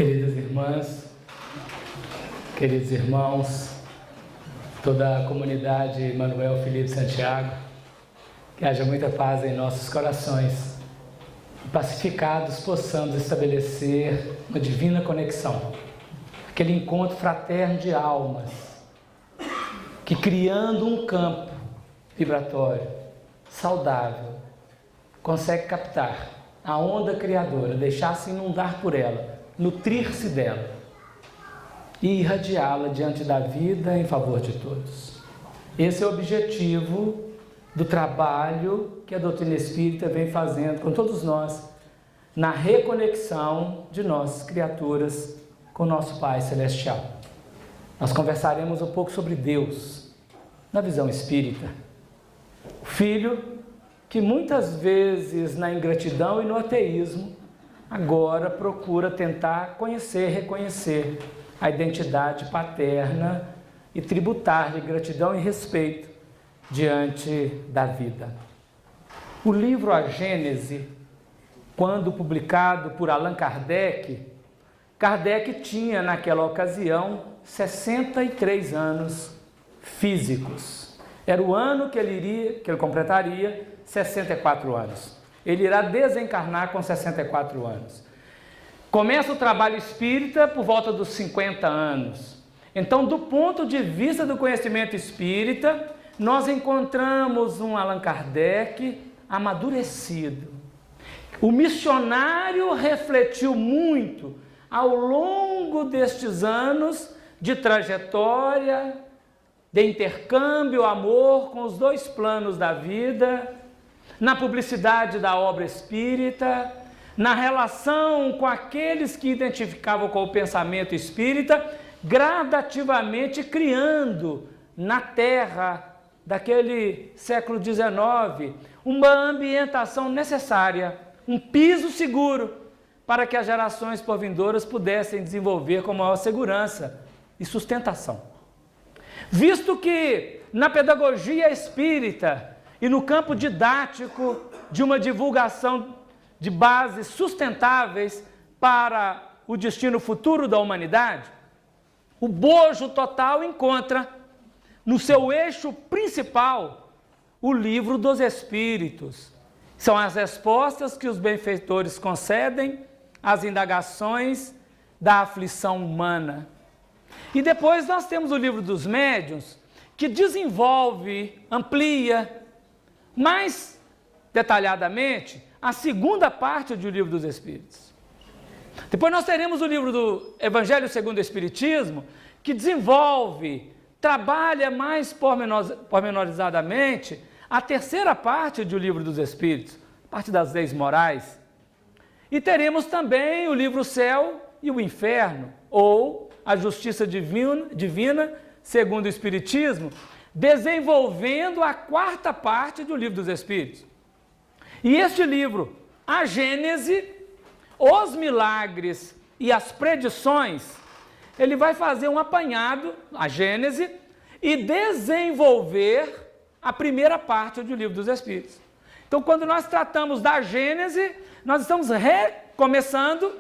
Queridas irmãs, queridos irmãos, toda a comunidade Manuel Felipe Santiago, que haja muita paz em nossos corações e pacificados possamos estabelecer uma divina conexão, aquele encontro fraterno de almas, que criando um campo vibratório, saudável, consegue captar a onda criadora, deixar-se inundar por ela, nutrir-se dela e irradiá-la diante da vida em favor de todos. Esse é o objetivo do trabalho que a doutrina espírita vem fazendo com todos nós, na reconexão de nós, criaturas, com nosso Pai Celestial. Nós conversaremos um pouco sobre Deus, na visão espírita. O Filho, que muitas vezes na ingratidão e no ateísmo, agora procura tentar conhecer, reconhecer a identidade paterna e tributar-lhe gratidão e respeito diante da vida. O livro A Gênese, quando publicado por Allan Kardec, Kardec tinha naquela ocasião 63 anos físicos. Era o ano que ele completaria 64 anos. Ele irá desencarnar com 64 anos. Começa o trabalho espírita por volta dos 50 anos. Então, do ponto de vista do conhecimento espírita, nós encontramos um Allan Kardec amadurecido. O missionário refletiu muito ao longo destes anos de trajetória, de intercâmbio, amor com os dois planos da vida, na publicidade da obra espírita, na relação com aqueles que identificavam com o pensamento espírita, gradativamente criando na terra daquele século XIX uma ambientação necessária, um piso seguro para que as gerações por vindouras pudessem desenvolver com maior segurança e sustentação. Visto que na pedagogia espírita e no campo didático de uma divulgação de bases sustentáveis para o destino futuro da humanidade, o bojo total encontra no seu eixo principal o livro dos Espíritos. São as respostas que os benfeitores concedem às indagações da aflição humana. E depois nós temos o livro dos Médiuns, que desenvolve, amplia, mais detalhadamente, a segunda parte do livro dos Espíritos. Depois nós teremos o livro do Evangelho segundo o Espiritismo, que desenvolve, trabalha mais pormenorizadamente a terceira parte do livro dos Espíritos, parte das leis morais. E teremos também o livro Céu e o Inferno, ou a Justiça Divina segundo o Espiritismo, desenvolvendo a quarta parte do livro dos Espíritos. E este livro, A Gênese, os milagres e as predições, ele vai fazer um apanhado, a Gênese, e desenvolver a primeira parte do livro dos Espíritos. Então, quando nós tratamos da Gênese, nós estamos recomeçando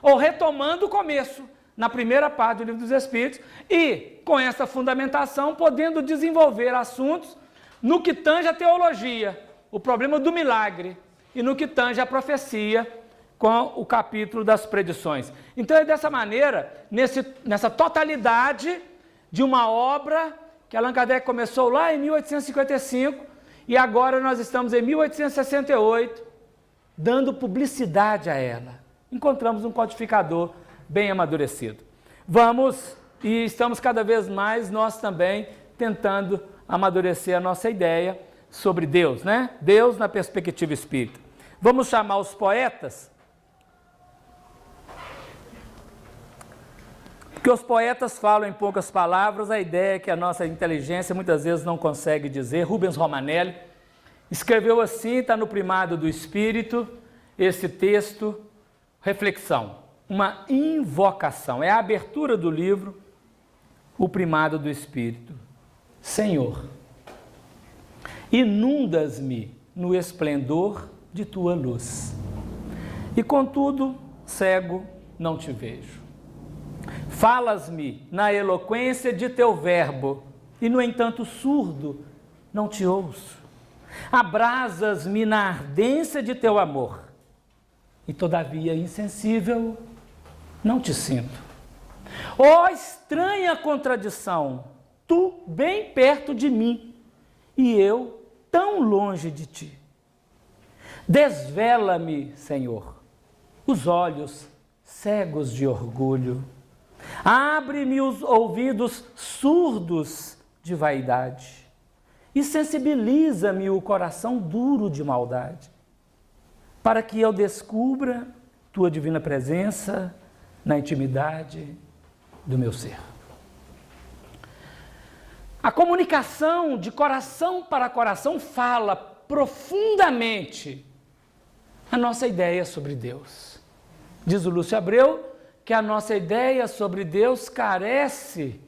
ou retomando o começo na primeira parte do livro dos Espíritos e, com essa fundamentação, podendo desenvolver assuntos no que tange a teologia, o problema do milagre, e no que tange a profecia, com o capítulo das predições. Então é dessa maneira, nessa totalidade de uma obra que Allan Kardec começou lá em 1855 e agora nós estamos em 1868, dando publicidade a ela. Encontramos um codificador bem amadurecido. E estamos cada vez mais nós também tentando amadurecer a nossa ideia sobre Deus, né? Deus na perspectiva espírita. Vamos chamar os poetas, porque os poetas falam em poucas palavras a ideia que a nossa inteligência muitas vezes não consegue dizer. Rubens Romanelli escreveu assim, está no Primado do Espírito, esse texto, reflexão, uma invocação, é a abertura do livro, o Primado do Espírito. Senhor, inundas-me no esplendor de tua luz, e contudo, cego, não te vejo. Falas-me na eloquência de teu verbo, e no entanto surdo não te ouço. Abrasas-me na ardência de teu amor, e todavia insensível não te sinto. Ó estranha contradição, tu bem perto de mim, e eu tão longe de ti. Desvela-me, Senhor, os olhos cegos de orgulho. Abre-me os ouvidos surdos de vaidade e sensibiliza-me o coração duro de maldade, para que eu descubra tua divina presença na intimidade do meu ser. A comunicação de coração para coração fala profundamente a nossa ideia sobre Deus. Diz o Lúcio Abreu que a nossa ideia sobre Deus carece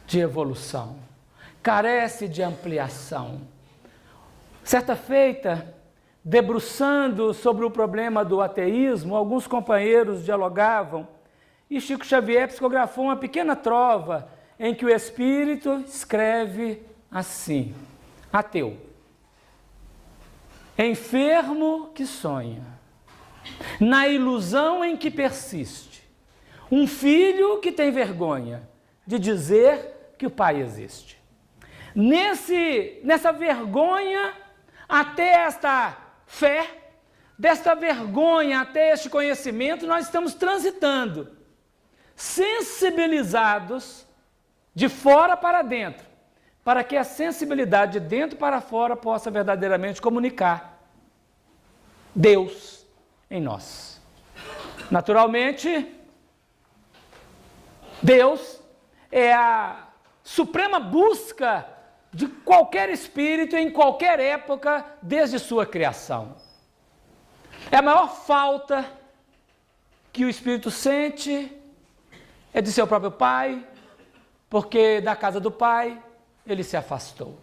de evolução, carece de ampliação. Certa feita, debruçando sobre o problema do ateísmo, alguns companheiros dialogavam e Chico Xavier psicografou uma pequena trova em que o Espírito escreve assim: ateu, enfermo que sonha, na ilusão em que persiste, um filho que tem vergonha de dizer que o pai existe. Nessa vergonha até esta fé, desta vergonha até este conhecimento, nós estamos transitando, sensibilizados de fora para dentro, para que a sensibilidade de dentro para fora possa verdadeiramente comunicar Deus em nós. Naturalmente, Deus é a suprema busca de qualquer espírito em qualquer época desde sua criação. É a maior falta que o espírito sente é de seu próprio pai, porque da casa do pai ele se afastou.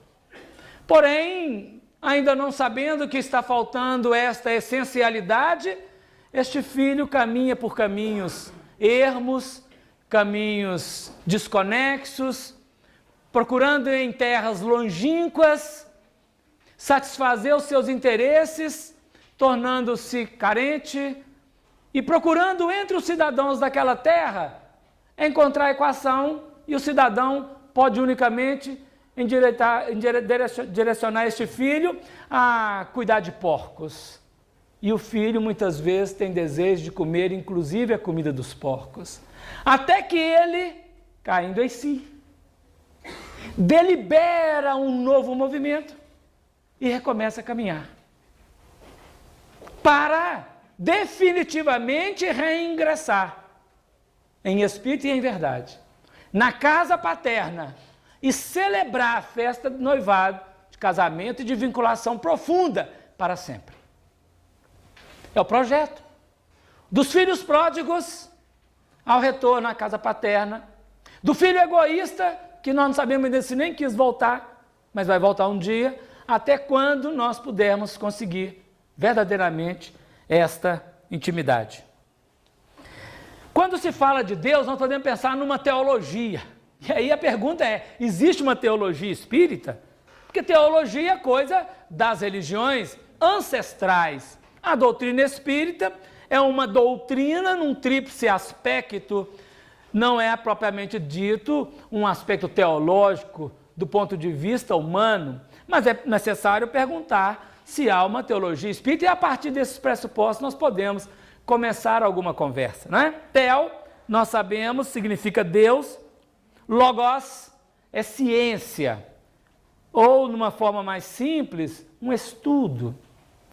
Porém, ainda não sabendo que está faltando esta essencialidade, este filho caminha por caminhos ermos, caminhos desconexos, procurando em terras longínquas satisfazer os seus interesses, tornando-se carente e procurando entre os cidadãos daquela terra encontrar a equação, e o cidadão pode unicamente direcionar este filho a cuidar de porcos. E o filho muitas vezes tem desejo de comer inclusive a comida dos porcos. Até que ele, caindo em si, delibera um novo movimento e recomeça a caminhar, para definitivamente reingressar em espírito e em verdade na casa paterna e celebrar a festa do noivado, de casamento e de vinculação profunda para sempre. É o projeto dos filhos pródigos ao retorno à casa paterna, do filho egoísta, que nós não sabemos ainda se nem quis voltar, mas vai voltar um dia, até quando nós pudermos conseguir verdadeiramente esta intimidade. Quando se fala de Deus, nós podemos pensar numa teologia. E aí a pergunta é, existe uma teologia espírita? Porque teologia é coisa das religiões ancestrais. A doutrina espírita é uma doutrina num tríplice aspecto, não é propriamente dito um aspecto teológico do ponto de vista humano, mas é necessário perguntar se há uma teologia espírita, e a partir desses pressupostos nós podemos começar alguma conversa, né? Theo, nós sabemos, significa Deus, logos é ciência, ou numa forma mais simples, um estudo,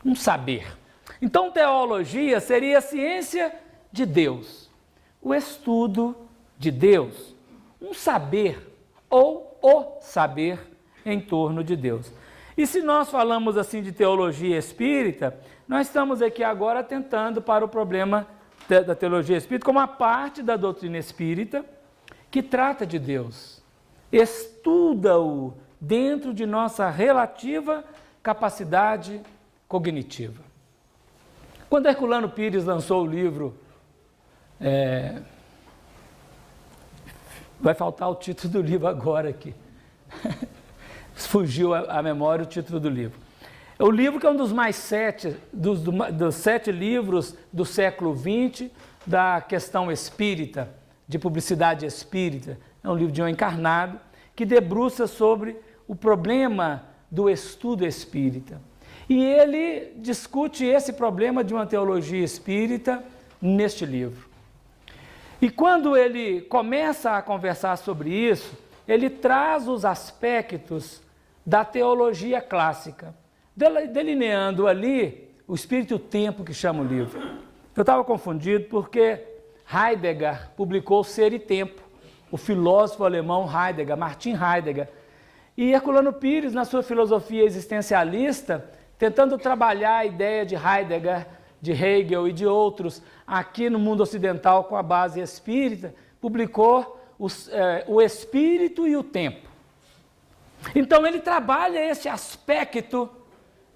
um saber. Então, teologia seria a ciência de Deus, o estudo de Deus, um saber ou o saber em torno de Deus. E se nós falamos assim de teologia espírita, nós estamos aqui agora tentando para o problema da teologia espírita como uma parte da doutrina espírita que trata de Deus, estuda-o dentro de nossa relativa capacidade cognitiva. Quando Herculano Pires lançou o livro Vai faltar o título do livro agora aqui. Fugiu a memória o título do livro. O livro que é um dos dos 7 livros do século XX, da questão espírita, de publicidade espírita. É um livro de um encarnado que debruça sobre o problema do estudo espírita. E ele discute esse problema de uma teologia espírita neste livro. E quando ele começa a conversar sobre isso, ele traz os aspectos da teologia clássica, delineando ali o espírito e o tempo que chama o livro. Eu estava confundido porque Heidegger publicou Ser e Tempo, o filósofo alemão Heidegger, Martin Heidegger. E Herculano Pires, na sua filosofia existencialista, tentando trabalhar a ideia de Heidegger, de Hegel e de outros aqui no mundo ocidental com a base espírita, publicou o Espírito e o Tempo. Então ele trabalha esse aspecto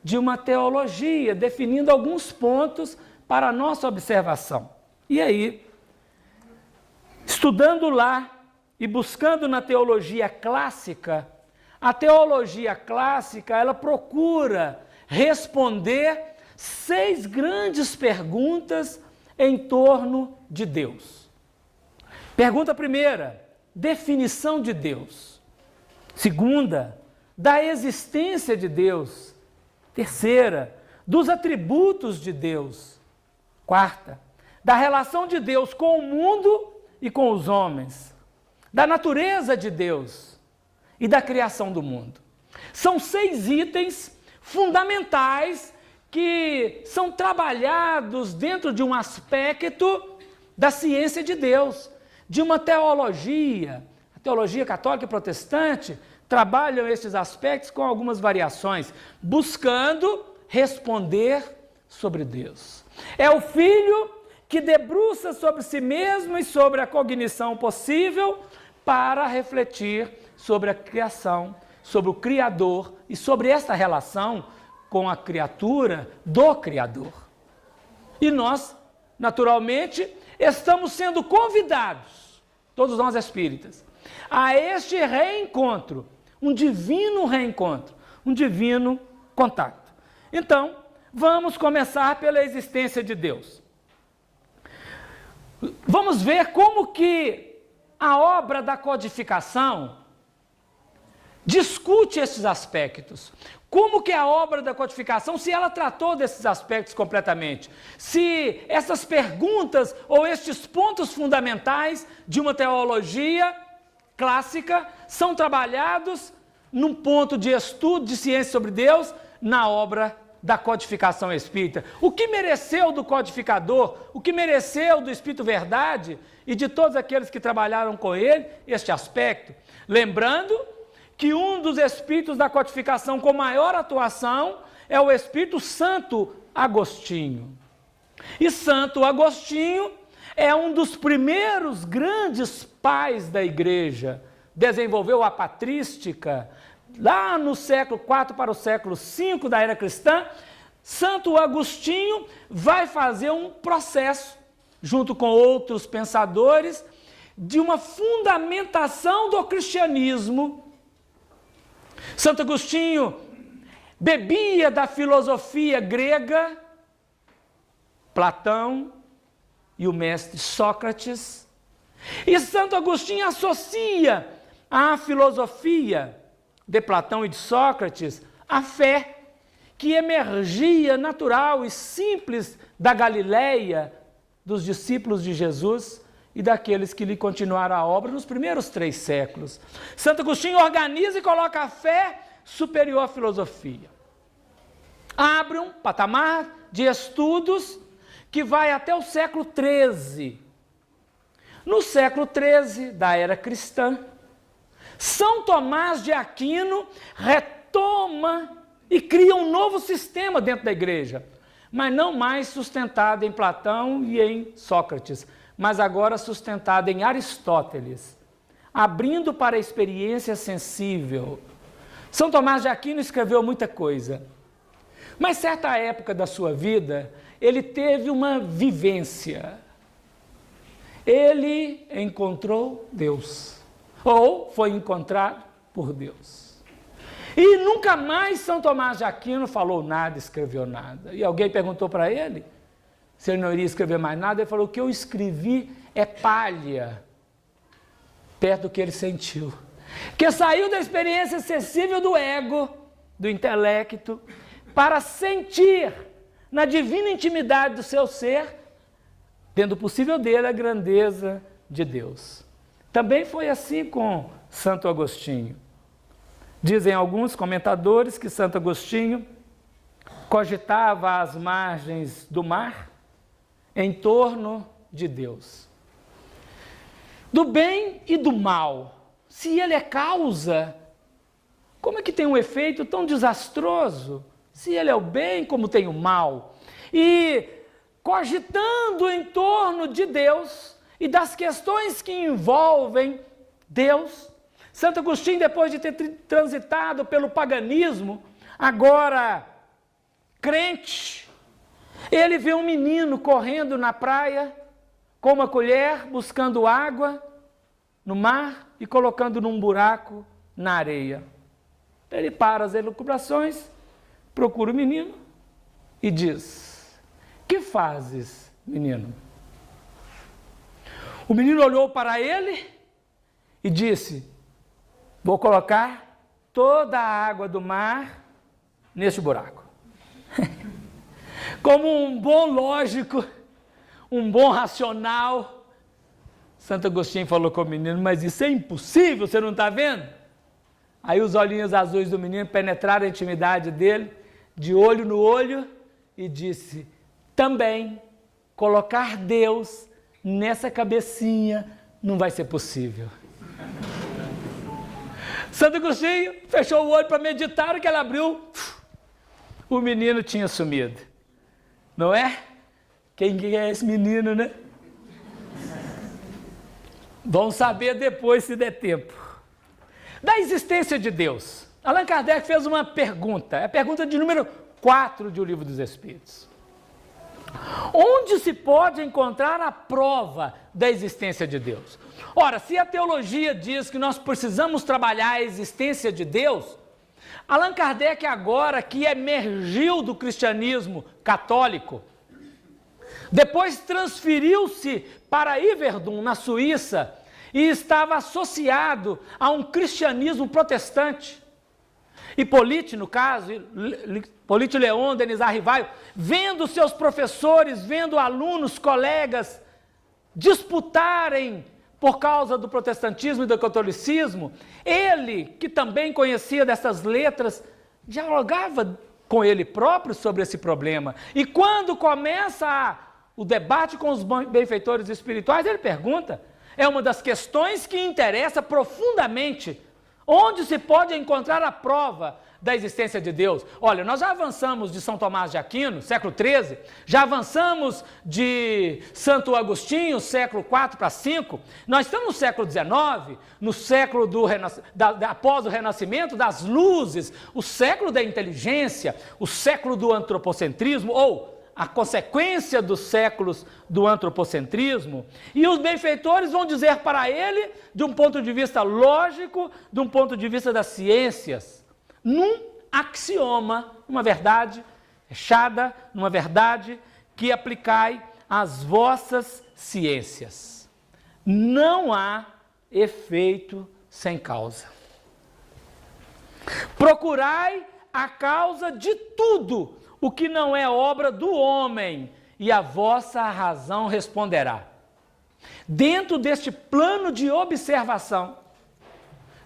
de uma teologia, definindo alguns pontos para a nossa observação. E aí, estudando lá e buscando na teologia clássica, a teologia clássica ela procura responder 6 grandes perguntas em torno de Deus. Pergunta primeira, definição de Deus. Segunda, da existência de Deus. Terceira, dos atributos de Deus. Quarta, da relação de Deus com o mundo e com os homens. Da natureza de Deus e da criação do mundo. São 6 itens fundamentais que são trabalhados dentro de um aspecto da ciência de Deus, de uma teologia. A teologia católica e protestante trabalham esses aspectos com algumas variações, buscando responder sobre Deus. É o Filho que debruça sobre si mesmo e sobre a cognição possível para refletir sobre a criação, sobre o Criador e sobre esta relação com a criatura do Criador. E nós, naturalmente, estamos sendo convidados, todos nós espíritas, a este reencontro, um divino reencontro, um divino contato. Então, vamos começar pela existência de Deus. Vamos ver como que a obra da codificação discute esses aspectos. Como que a obra da codificação, se ela tratou desses aspectos completamente, se essas perguntas ou estes pontos fundamentais de uma teologia clássica são trabalhados num ponto de estudo de ciência sobre Deus na obra da codificação espírita. O que mereceu do codificador, o que mereceu do Espírito Verdade e de todos aqueles que trabalharam com ele, este aspecto. Lembrando que um dos espíritos da codificação com maior atuação é o Espírito Santo Agostinho. E Santo Agostinho é um dos primeiros grandes pais da igreja, desenvolveu a patrística, lá no século IV para o século V da era cristã. Santo Agostinho vai fazer um processo, junto com outros pensadores, de uma fundamentação do cristianismo. Santo Agostinho bebia da filosofia grega, Platão e o mestre Sócrates, e Santo Agostinho associa a filosofia de Platão e de Sócrates a fé que emergia natural e simples da Galileia, dos discípulos de Jesus e daqueles que lhe continuaram a obra nos primeiros 3 séculos. Santo Agostinho organiza e coloca a fé superior à filosofia. Abre um patamar de estudos que vai até o século XIII. No século XIII da era cristã, São Tomás de Aquino retoma e cria um novo sistema dentro da igreja, mas não mais sustentado em Platão e em Sócrates, mas agora sustentado em Aristóteles, abrindo para a experiência sensível. São Tomás de Aquino escreveu muita coisa, mas certa época da sua vida, ele teve uma vivência. Ele encontrou Deus. ou foi encontrado por Deus. E nunca mais São Tomás de Aquino falou nada, escreveu nada. E alguém perguntou para ele se ele não iria escrever mais nada. Ele falou: o que eu escrevi é palha perto do que ele sentiu. Que saiu da experiência acessível do ego, do intelecto, para sentir na divina intimidade do seu ser, tendo possível dele a grandeza de Deus. Também foi assim com Santo Agostinho. Dizem alguns comentadores que Santo Agostinho cogitava às margens do mar, em torno de Deus. Do bem e do mal. Se ele é causa, como é que tem um efeito tão desastroso? Se ele é o bem, como tem o mal? E cogitando em torno de Deus e das questões que envolvem Deus, Santo Agostinho, depois de ter transitado pelo paganismo, agora crente, ele vê um menino correndo na praia com uma colher, buscando água no mar e colocando num buraco na areia. Ele para as elucubrações, procura o menino e diz: que fazes, menino? O menino olhou para ele e disse: vou colocar toda a água do mar neste buraco. Como um bom lógico, um bom racional, Santo Agostinho falou com o menino: mas isso é impossível, você não está vendo? Aí os olhinhos azuis do menino penetraram a intimidade dele, de olho no olho, e disse: também colocar Deus nessa cabecinha não vai ser possível. Santo Agostinho fechou o olho para meditar, o que ela abriu, o menino tinha sumido. Não é? Quem é esse menino, né? Vamos saber depois, se der tempo. Da existência de Deus, Allan Kardec fez uma pergunta, é a pergunta de número 4 de O Livro dos Espíritos. Onde se pode encontrar a prova da existência de Deus? Ora, se a teologia diz que nós precisamos trabalhar a existência de Deus, Allan Kardec, agora que emergiu do cristianismo católico, depois transferiu-se para Yverdon, na Suíça, e estava associado a um cristianismo protestante. Hippolyte, no caso, Hippolyte Léon, Denis Arrivaio, vendo seus professores, vendo alunos, colegas disputarem por causa do protestantismo e do catolicismo, ele, que também conhecia dessas letras, dialogava com ele próprio sobre esse problema. E quando começa o debate com os benfeitores espirituais, ele pergunta, é uma das questões que interessa profundamente: onde se pode encontrar a prova da existência de Deus? Olha, nós já avançamos de São Tomás de Aquino, século XIII, já avançamos de Santo Agostinho, século IV para V, nós estamos no século XIX, no século após o Renascimento, das luzes, o século da inteligência, o século do antropocentrismo, ou a consequência dos séculos do antropocentrismo, e os benfeitores vão dizer para ele, de um ponto de vista lógico, de um ponto de vista das ciências, num axioma, uma verdade fechada, numa verdade que aplicai às vossas ciências: não há efeito sem causa. Procurai a causa de tudo o que não é obra do homem, e a vossa razão responderá. Dentro deste plano de observação,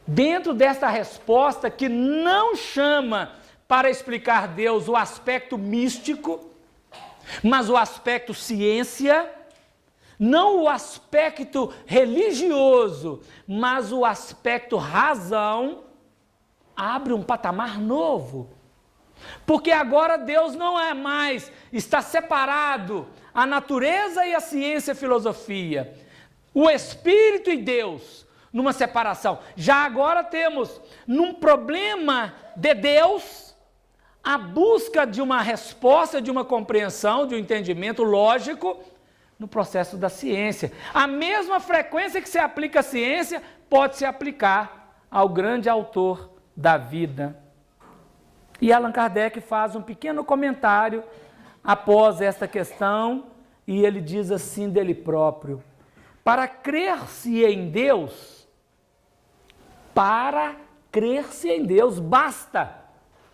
dentro desta resposta que não chama para explicar Deus o aspecto místico, mas o aspecto ciência, não o aspecto religioso, mas o aspecto razão, abre um patamar novo. Porque agora Deus não é mais, está separado a natureza e a ciência e a filosofia, o Espírito e Deus numa separação. Já agora temos, num problema de Deus, a busca de uma resposta, de uma compreensão, de um entendimento lógico no processo da ciência. A mesma frequência que se aplica à ciência pode se aplicar ao grande autor da vida. E Allan Kardec faz um pequeno comentário após esta questão, e ele diz assim dele próprio: para crer-se em Deus,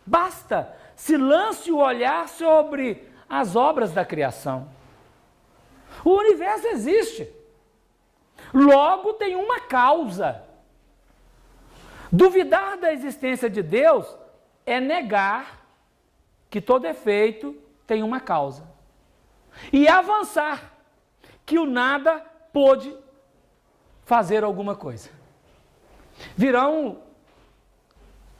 basta, se lance o olhar sobre as obras da criação. O universo existe, logo tem uma causa. Duvidar da existência de Deus é negar que todo efeito tem uma causa. E avançar que o nada pôde fazer alguma coisa. Virão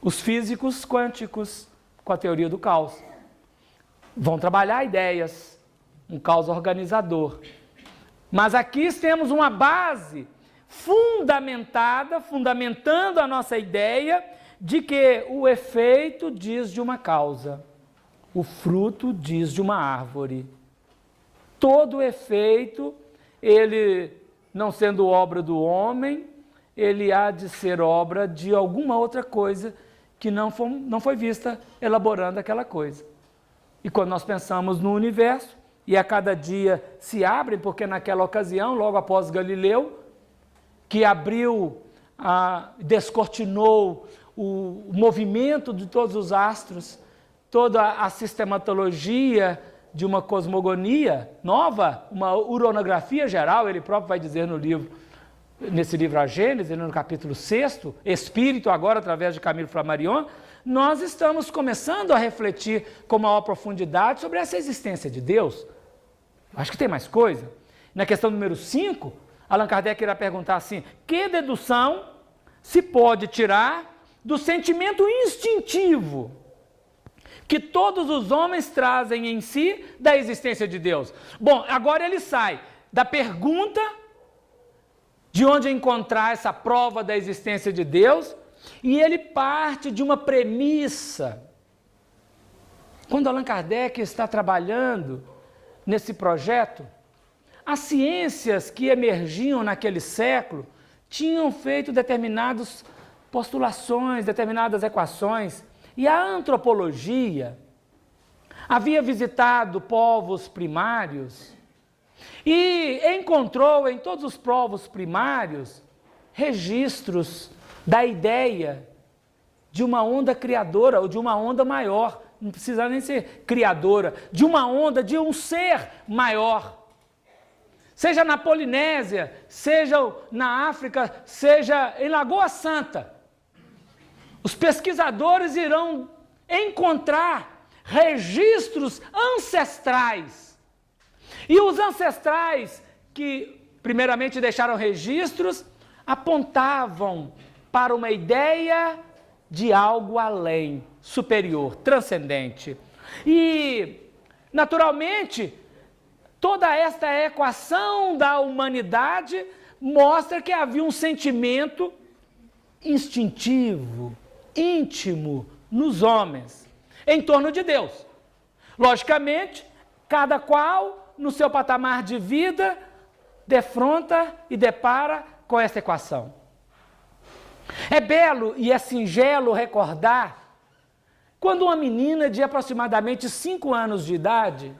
os físicos quânticos com a teoria do caos. Vão trabalhar ideias, um caos organizador. Mas aqui temos uma base fundamentando a nossa ideia de que o efeito diz de uma causa, o fruto diz de uma árvore. Todo efeito, ele não sendo obra do homem, ele há de ser obra de alguma outra coisa que não foi vista elaborando aquela coisa. E quando nós pensamos no universo, e a cada dia se abrem, porque naquela ocasião, logo após Galileu, que abriu, descortinou o movimento de todos os astros, toda a sistematologia de uma cosmogonia nova, uma uranografia geral, ele próprio vai dizer nesse livro A Gênese, no capítulo 6, Espírito, agora através de Camilo Flammarion, nós estamos começando a refletir com maior profundidade sobre essa existência de Deus. Acho que tem mais coisa. Na questão número 5, Allan Kardec irá perguntar assim: que dedução se pode tirar do sentimento instintivo que todos os homens trazem em si da existência de Deus? Bom, agora ele sai da pergunta de onde encontrar essa prova da existência de Deus, e ele parte de uma premissa. Quando Allan Kardec está trabalhando nesse projeto, as ciências que emergiam naquele século tinham feito determinadas postulações, determinadas equações, e a antropologia havia visitado povos primários e encontrou em todos os povos primários registros da ideia de uma onda criadora ou de uma onda maior, não precisa nem ser criadora, de uma onda, de um ser maior. Seja na Polinésia, seja na África, seja em Lagoa Santa, os pesquisadores irão encontrar registros ancestrais. E os ancestrais que primeiramente deixaram registros apontavam para uma ideia de algo além, superior, transcendente. E, naturalmente, toda esta equação da humanidade mostra que havia um sentimento instintivo, íntimo nos homens, em torno de Deus. Logicamente, cada qual, no seu patamar de vida, defronta e depara com essa equação. É belo e é singelo recordar quando uma menina de aproximadamente 5 anos de idade,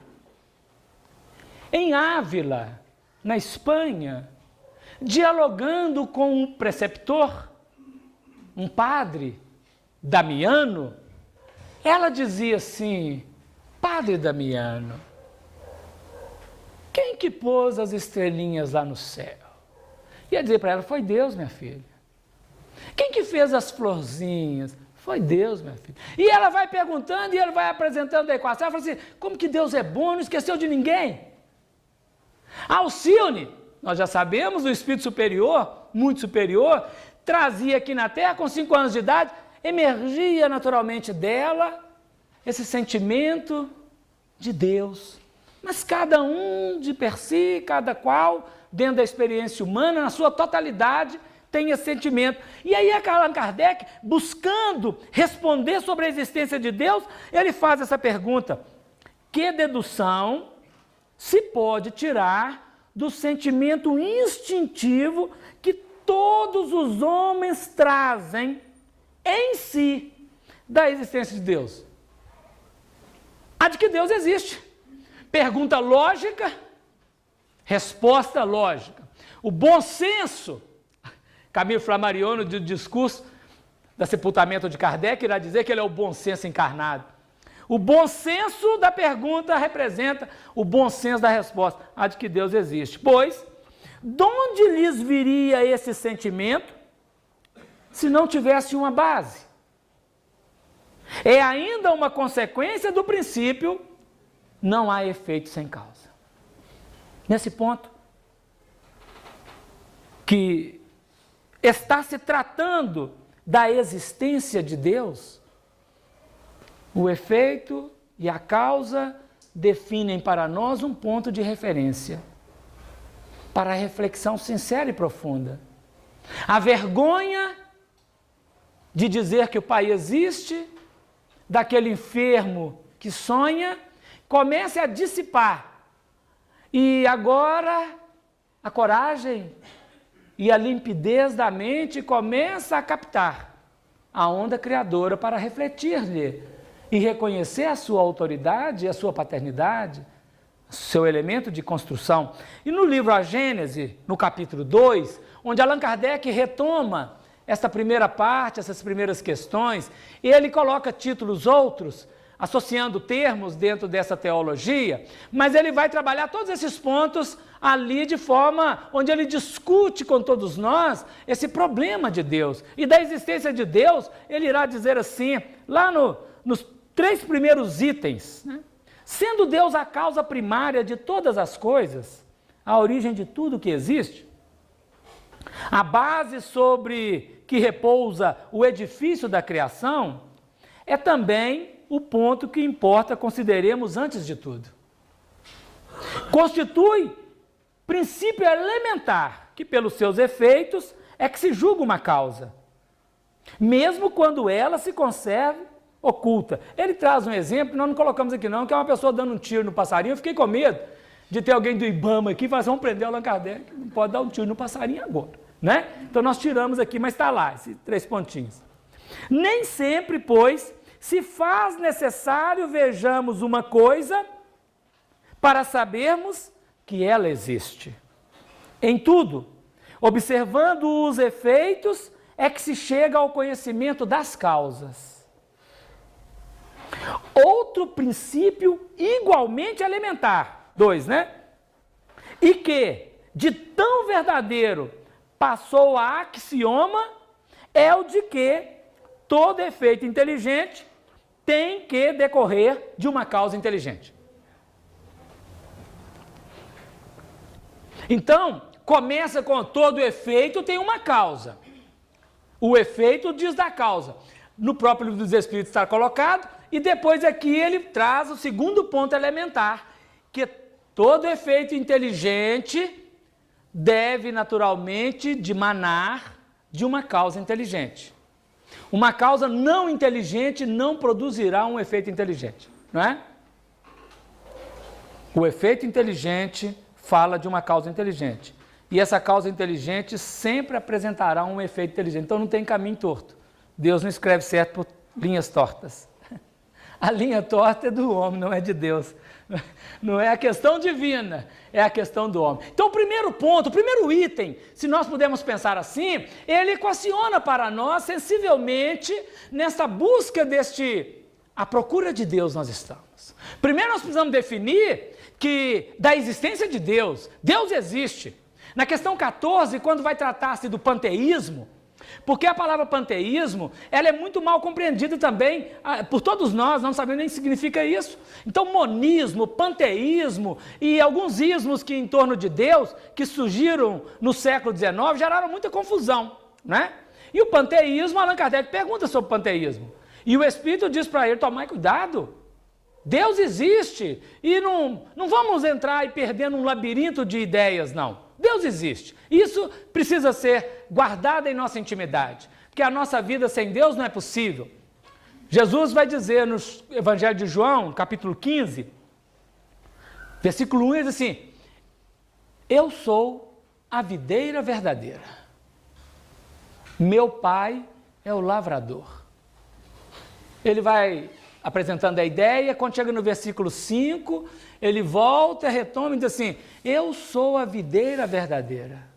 em Ávila, na Espanha, dialogando com um preceptor, um padre, Damiano, ela dizia assim: Padre Damiano, quem que pôs as estrelinhas lá no céu? Ia dizer para ela: foi Deus, minha filha. Quem que fez as florzinhas? Foi Deus, minha filha. E ela vai perguntando e ele vai apresentando a equação. Ela fala assim: como que Deus é bom, não esqueceu de ninguém? Alcione, nós já sabemos, o espírito superior, muito superior, trazia aqui na Terra, com 5 anos de idade, emergia naturalmente dela esse sentimento de Deus. Mas cada um de per si, cada qual, dentro da experiência humana, na sua totalidade, tem esse sentimento. E aí Allan Kardec, buscando responder sobre a existência de Deus, ele faz essa pergunta: que dedução se pode tirar do sentimento instintivo que todos os homens trazem em si da existência de Deus? A de que Deus existe. Pergunta lógica, resposta lógica. O bom senso, Camille Flammarion, no discurso do sepultamento de Kardec, irá dizer que ele é o bom senso encarnado. O bom senso da pergunta representa o bom senso da resposta, a de que Deus existe. Pois, de onde lhes viria esse sentimento se não tivesse uma base? É ainda uma consequência do princípio, não há efeito sem causa. Nesse ponto, que está se tratando da existência de Deus, o efeito e a causa definem para nós um ponto de referência para a reflexão sincera e profunda. A vergonha de dizer que o Pai existe, daquele enfermo que sonha, comece a dissipar. E agora a coragem e a limpidez da mente começa a captar a onda criadora para refletir-lhe e reconhecer a sua autoridade, a sua paternidade, seu elemento de construção. E no livro A Gênese, no capítulo 2, onde Allan Kardec retoma esta primeira parte, essas primeiras questões, e ele coloca títulos outros, associando termos dentro dessa teologia, mas ele vai trabalhar todos esses pontos ali de forma onde ele discute com todos nós esse problema de Deus. E da existência de Deus, ele irá dizer assim, lá nos 3 primeiros itens, né? Sendo Deus a causa primária de todas as coisas, a origem de tudo que existe, a base sobre que repousa o edifício da criação, é também o ponto que importa consideremos antes de tudo. Constitui princípio elementar, que pelos seus efeitos é que se julga uma causa, mesmo quando ela se conserve oculta. Ele traz um exemplo, nós não colocamos aqui não, que é uma pessoa dando um tiro no passarinho. Eu fiquei com medo de ter alguém do IBAMA aqui e falar assim, vamos prender o Allan Kardec, não pode dar um tiro no passarinho agora, né? Então nós tiramos aqui, mas está lá, esses 3 pontinhos. Nem sempre, pois, se faz necessário vejamos uma coisa para sabermos que ela existe. Em tudo, observando os efeitos, é que se chega ao conhecimento das causas. Outro princípio igualmente elementar, 2, né? E que, de tão verdadeiro, passou a axioma, é o de que todo efeito inteligente tem que decorrer de uma causa inteligente. Então, começa com todo efeito tem uma causa. O efeito diz da causa. No próprio Livro dos Espíritos está colocado, e depois aqui ele traz o segundo ponto elementar, que todo efeito inteligente deve naturalmente dimanar de uma causa inteligente. Uma causa não inteligente não produzirá um efeito inteligente, não é? O efeito inteligente fala de uma causa inteligente. E essa causa inteligente sempre apresentará um efeito inteligente. Então não tem caminho torto. Deus não escreve certo por linhas tortas. A linha torta é do homem, não é de Deus. Não é a questão divina, é a questão do homem. Então o primeiro ponto, o primeiro item, se nós pudermos pensar assim, ele equaciona para nós sensivelmente nessa busca a procura de Deus nós estamos. Primeiro nós precisamos definir que da existência de Deus, Deus existe. Na questão 14, quando vai tratar-se do panteísmo, porque a palavra panteísmo, ela é muito mal compreendida também por todos nós, não sabemos nem o que significa isso. Então monismo, panteísmo e alguns ismos que em torno de Deus, que surgiram no século XIX, geraram muita confusão, né? E o panteísmo, Allan Kardec pergunta sobre o panteísmo. E o Espírito diz para ele, tomai cuidado, Deus existe e não vamos entrar e perder num labirinto de ideias, não. Deus existe. Isso precisa ser guardado em nossa intimidade, porque a nossa vida sem Deus não é possível. Jesus vai dizer no Evangelho de João, capítulo 15, versículo 1, ele diz assim, eu sou a videira verdadeira. Meu pai é o lavrador. Ele vai apresentando a ideia, quando chega no versículo 5, ele volta, retoma e diz assim: eu sou a videira verdadeira,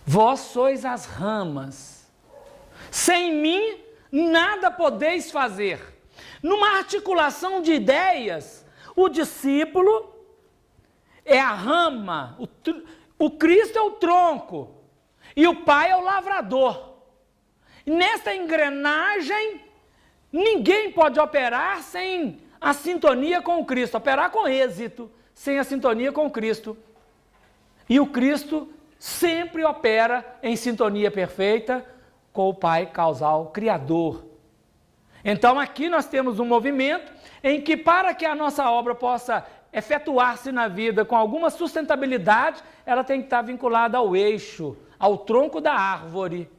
vós sois as ramas, sem mim nada podeis fazer. Numa articulação de ideias, o discípulo é a rama, o Cristo é o tronco e o Pai é o lavrador. Nesta engrenagem, ninguém pode operar sem a sintonia com o Cristo, operar com êxito, sem a sintonia com o Cristo. E o Cristo sempre opera em sintonia perfeita com o Pai causal, Criador. Então aqui nós temos um movimento em que, para que a nossa obra possa efetuar-se na vida com alguma sustentabilidade, ela tem que estar vinculada ao eixo, ao tronco da árvore,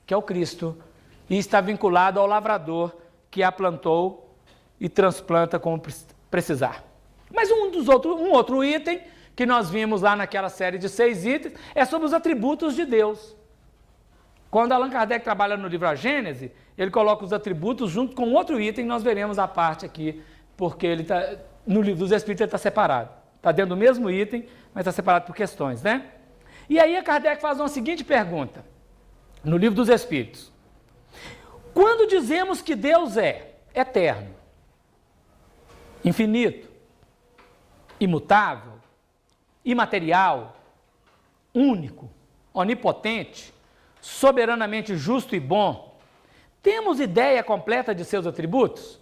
que é o Cristo, e está vinculado ao lavrador, que a plantou e transplanta como precisar. Mas um outro item que nós vimos lá naquela série de 6 itens é sobre os atributos de Deus. Quando Allan Kardec trabalha no livro A Gênese, ele coloca os atributos junto com outro item, nós veremos a parte aqui, porque ele tá, no livro dos Espíritos ele está separado. Está dentro do mesmo item, mas está separado por questões, né? E aí Kardec faz uma seguinte pergunta, no livro dos Espíritos. Quando dizemos que Deus é eterno, infinito, imutável, imaterial, único, onipotente, soberanamente justo e bom, temos ideia completa de seus atributos?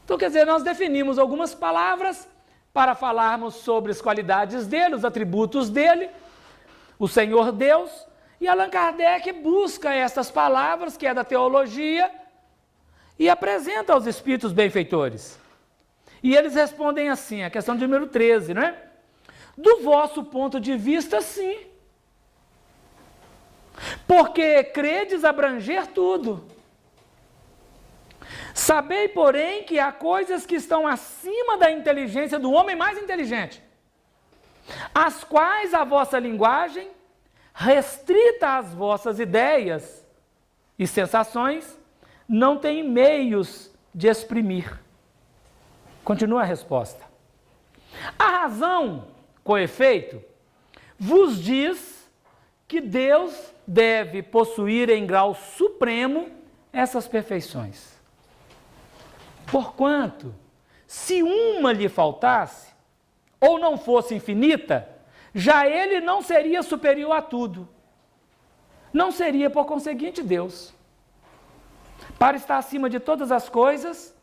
Então, quer dizer, nós definimos algumas palavras para falarmos sobre as qualidades dele, os atributos dele, o Senhor Deus, e Allan Kardec busca essas palavras, que é da teologia, e apresenta aos espíritos benfeitores. E eles respondem assim, a questão de número 13, não é? Do vosso ponto de vista, sim. Porque credes abranger tudo. Sabei, porém, que há coisas que estão acima da inteligência do homem mais inteligente, as quais a vossa linguagem, restrita às vossas ideias e sensações, não tem meios de exprimir. Continua a resposta. A razão, com efeito, vos diz que Deus deve possuir em grau supremo essas perfeições. Porquanto, se uma lhe faltasse, ou não fosse infinita, já ele não seria superior a tudo. Não seria, por conseguinte, Deus. Para estar acima de todas as coisas,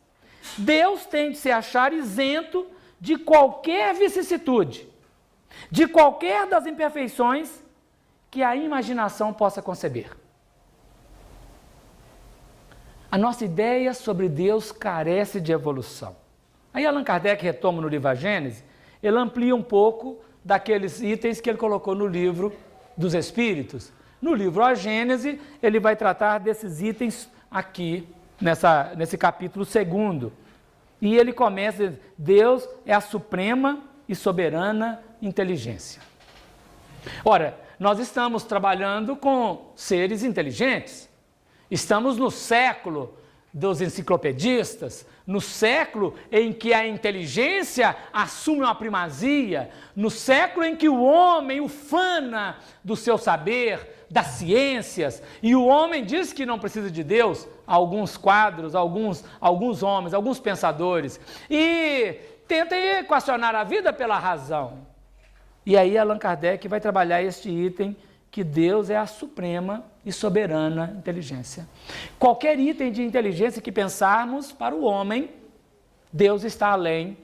Deus tem de se achar isento de qualquer vicissitude, de qualquer das imperfeições que a imaginação possa conceber. A nossa ideia sobre Deus carece de evolução. Aí Allan Kardec retoma no livro A Gênese, ele amplia um pouco daqueles itens que ele colocou no livro dos Espíritos. No livro A Gênese, ele vai tratar desses itens aqui, nesse capítulo 2. E ele começa dizendo: Deus é a suprema e soberana inteligência. Ora, nós estamos trabalhando com seres inteligentes. Estamos no século dos enciclopedistas, no século em que a inteligência assume uma primazia, no século em que o homem ufana do seu saber, das ciências, e o homem diz que não precisa de Deus, alguns quadros, alguns homens, alguns pensadores, e tenta equacionar a vida pela razão. E aí Allan Kardec vai trabalhar este item, que Deus é a suprema e soberana inteligência. Qualquer item de inteligência que pensarmos para o homem, Deus está além,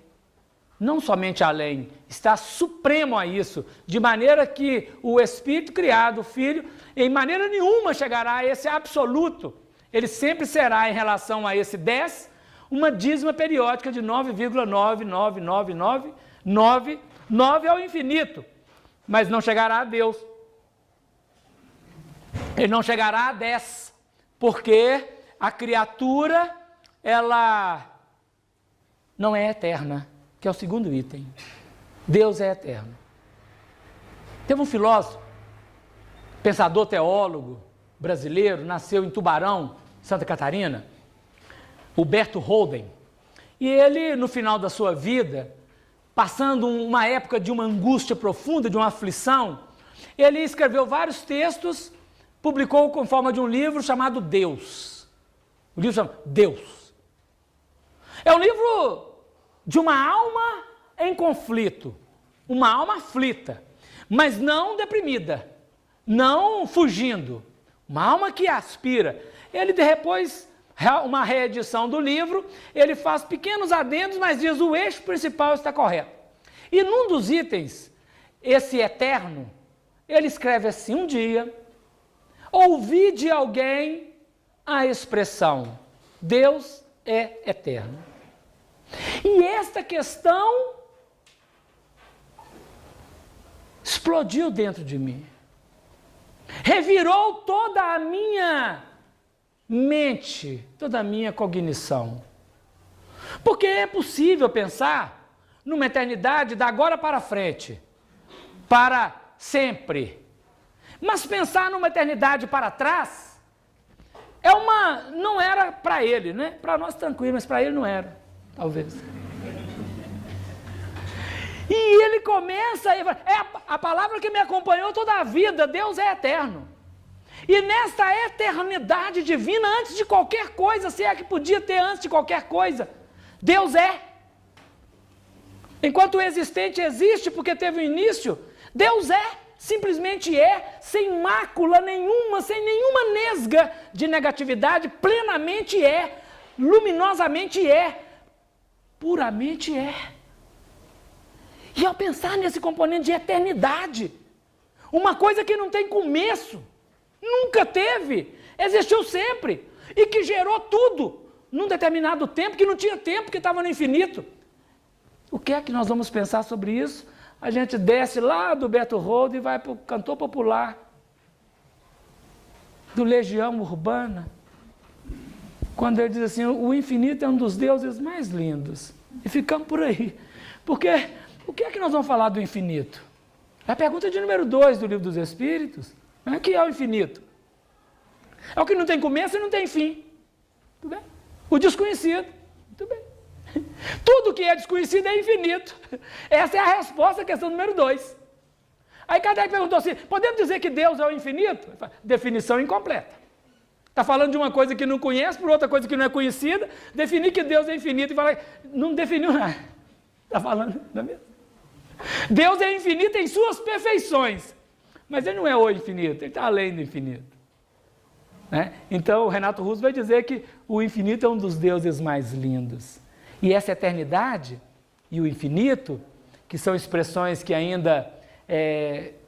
não somente além, está supremo a isso, de maneira que o Espírito criado, o Filho, em maneira nenhuma chegará a esse absoluto. Ele sempre será, em relação a esse 10, uma dízima periódica de 9,99999 ao infinito, mas não chegará a Deus. Ele não chegará a 10, porque a criatura, ela não é eterna, que é o segundo item. Deus é eterno. Teve um filósofo, pensador teólogo, brasileiro, nasceu em Tubarão, Santa Catarina, Huberto Holden. E ele, no final da sua vida, passando uma época de uma angústia profunda, de uma aflição, ele escreveu vários textos, publicou com forma de um livro chamado Deus. O livro chama Deus. É um livro de uma alma em conflito, uma alma aflita, mas não deprimida, não fugindo, uma alma que aspira. Ele depois, uma reedição do livro, ele faz pequenos adendos, mas diz o eixo principal está correto. E num dos itens, esse eterno, ele escreve assim: um dia, ouvi de alguém a expressão, Deus é eterno. E esta questão explodiu dentro de mim, revirou toda a minha mente, toda a minha cognição. Porque é possível pensar numa eternidade da agora para frente, para sempre. Mas pensar numa eternidade para trás não era para ele, né? Para nós tranquilo, mas para ele não era, talvez. E ele começa, a palavra que me acompanhou toda a vida, Deus é eterno. E nesta eternidade divina, antes de qualquer coisa, se é que podia ter antes de qualquer coisa, Deus é. Enquanto o existente existe porque teve um início, Deus é, simplesmente é, sem mácula nenhuma, sem nenhuma nesga de negatividade, plenamente é, luminosamente é, puramente é. E ao pensar nesse componente de eternidade, uma coisa que não tem começo, nunca teve, existiu sempre, e que gerou tudo, num determinado tempo, que não tinha tempo, que estava no infinito. O que é que nós vamos pensar sobre isso? A gente desce lá do Beto Rodo e vai para o cantor popular, do Legião Urbana, quando ele diz assim, o infinito é um dos deuses mais lindos. E ficamos por aí. Porque o que é que nós vamos falar do infinito? É a pergunta de número 2 do Livro dos Espíritos. O que é o infinito? É o que não tem começo e não tem fim. Tudo bem? O desconhecido. Tudo bem. Tudo que é desconhecido é infinito. Essa é a resposta à questão número 2. Aí Kardec perguntou assim, podemos dizer que Deus é o infinito? Definição incompleta. Está falando de uma coisa que não conhece, por outra coisa que não é conhecida, definir que Deus é infinito e falar, não definiu nada. Está falando, não é mesmo? Deus é infinito em suas perfeições, mas ele não é o infinito, ele está além do infinito. Né? Então, o Renato Russo vai dizer que o infinito é um dos deuses mais lindos. E essa eternidade e o infinito, que são expressões que ainda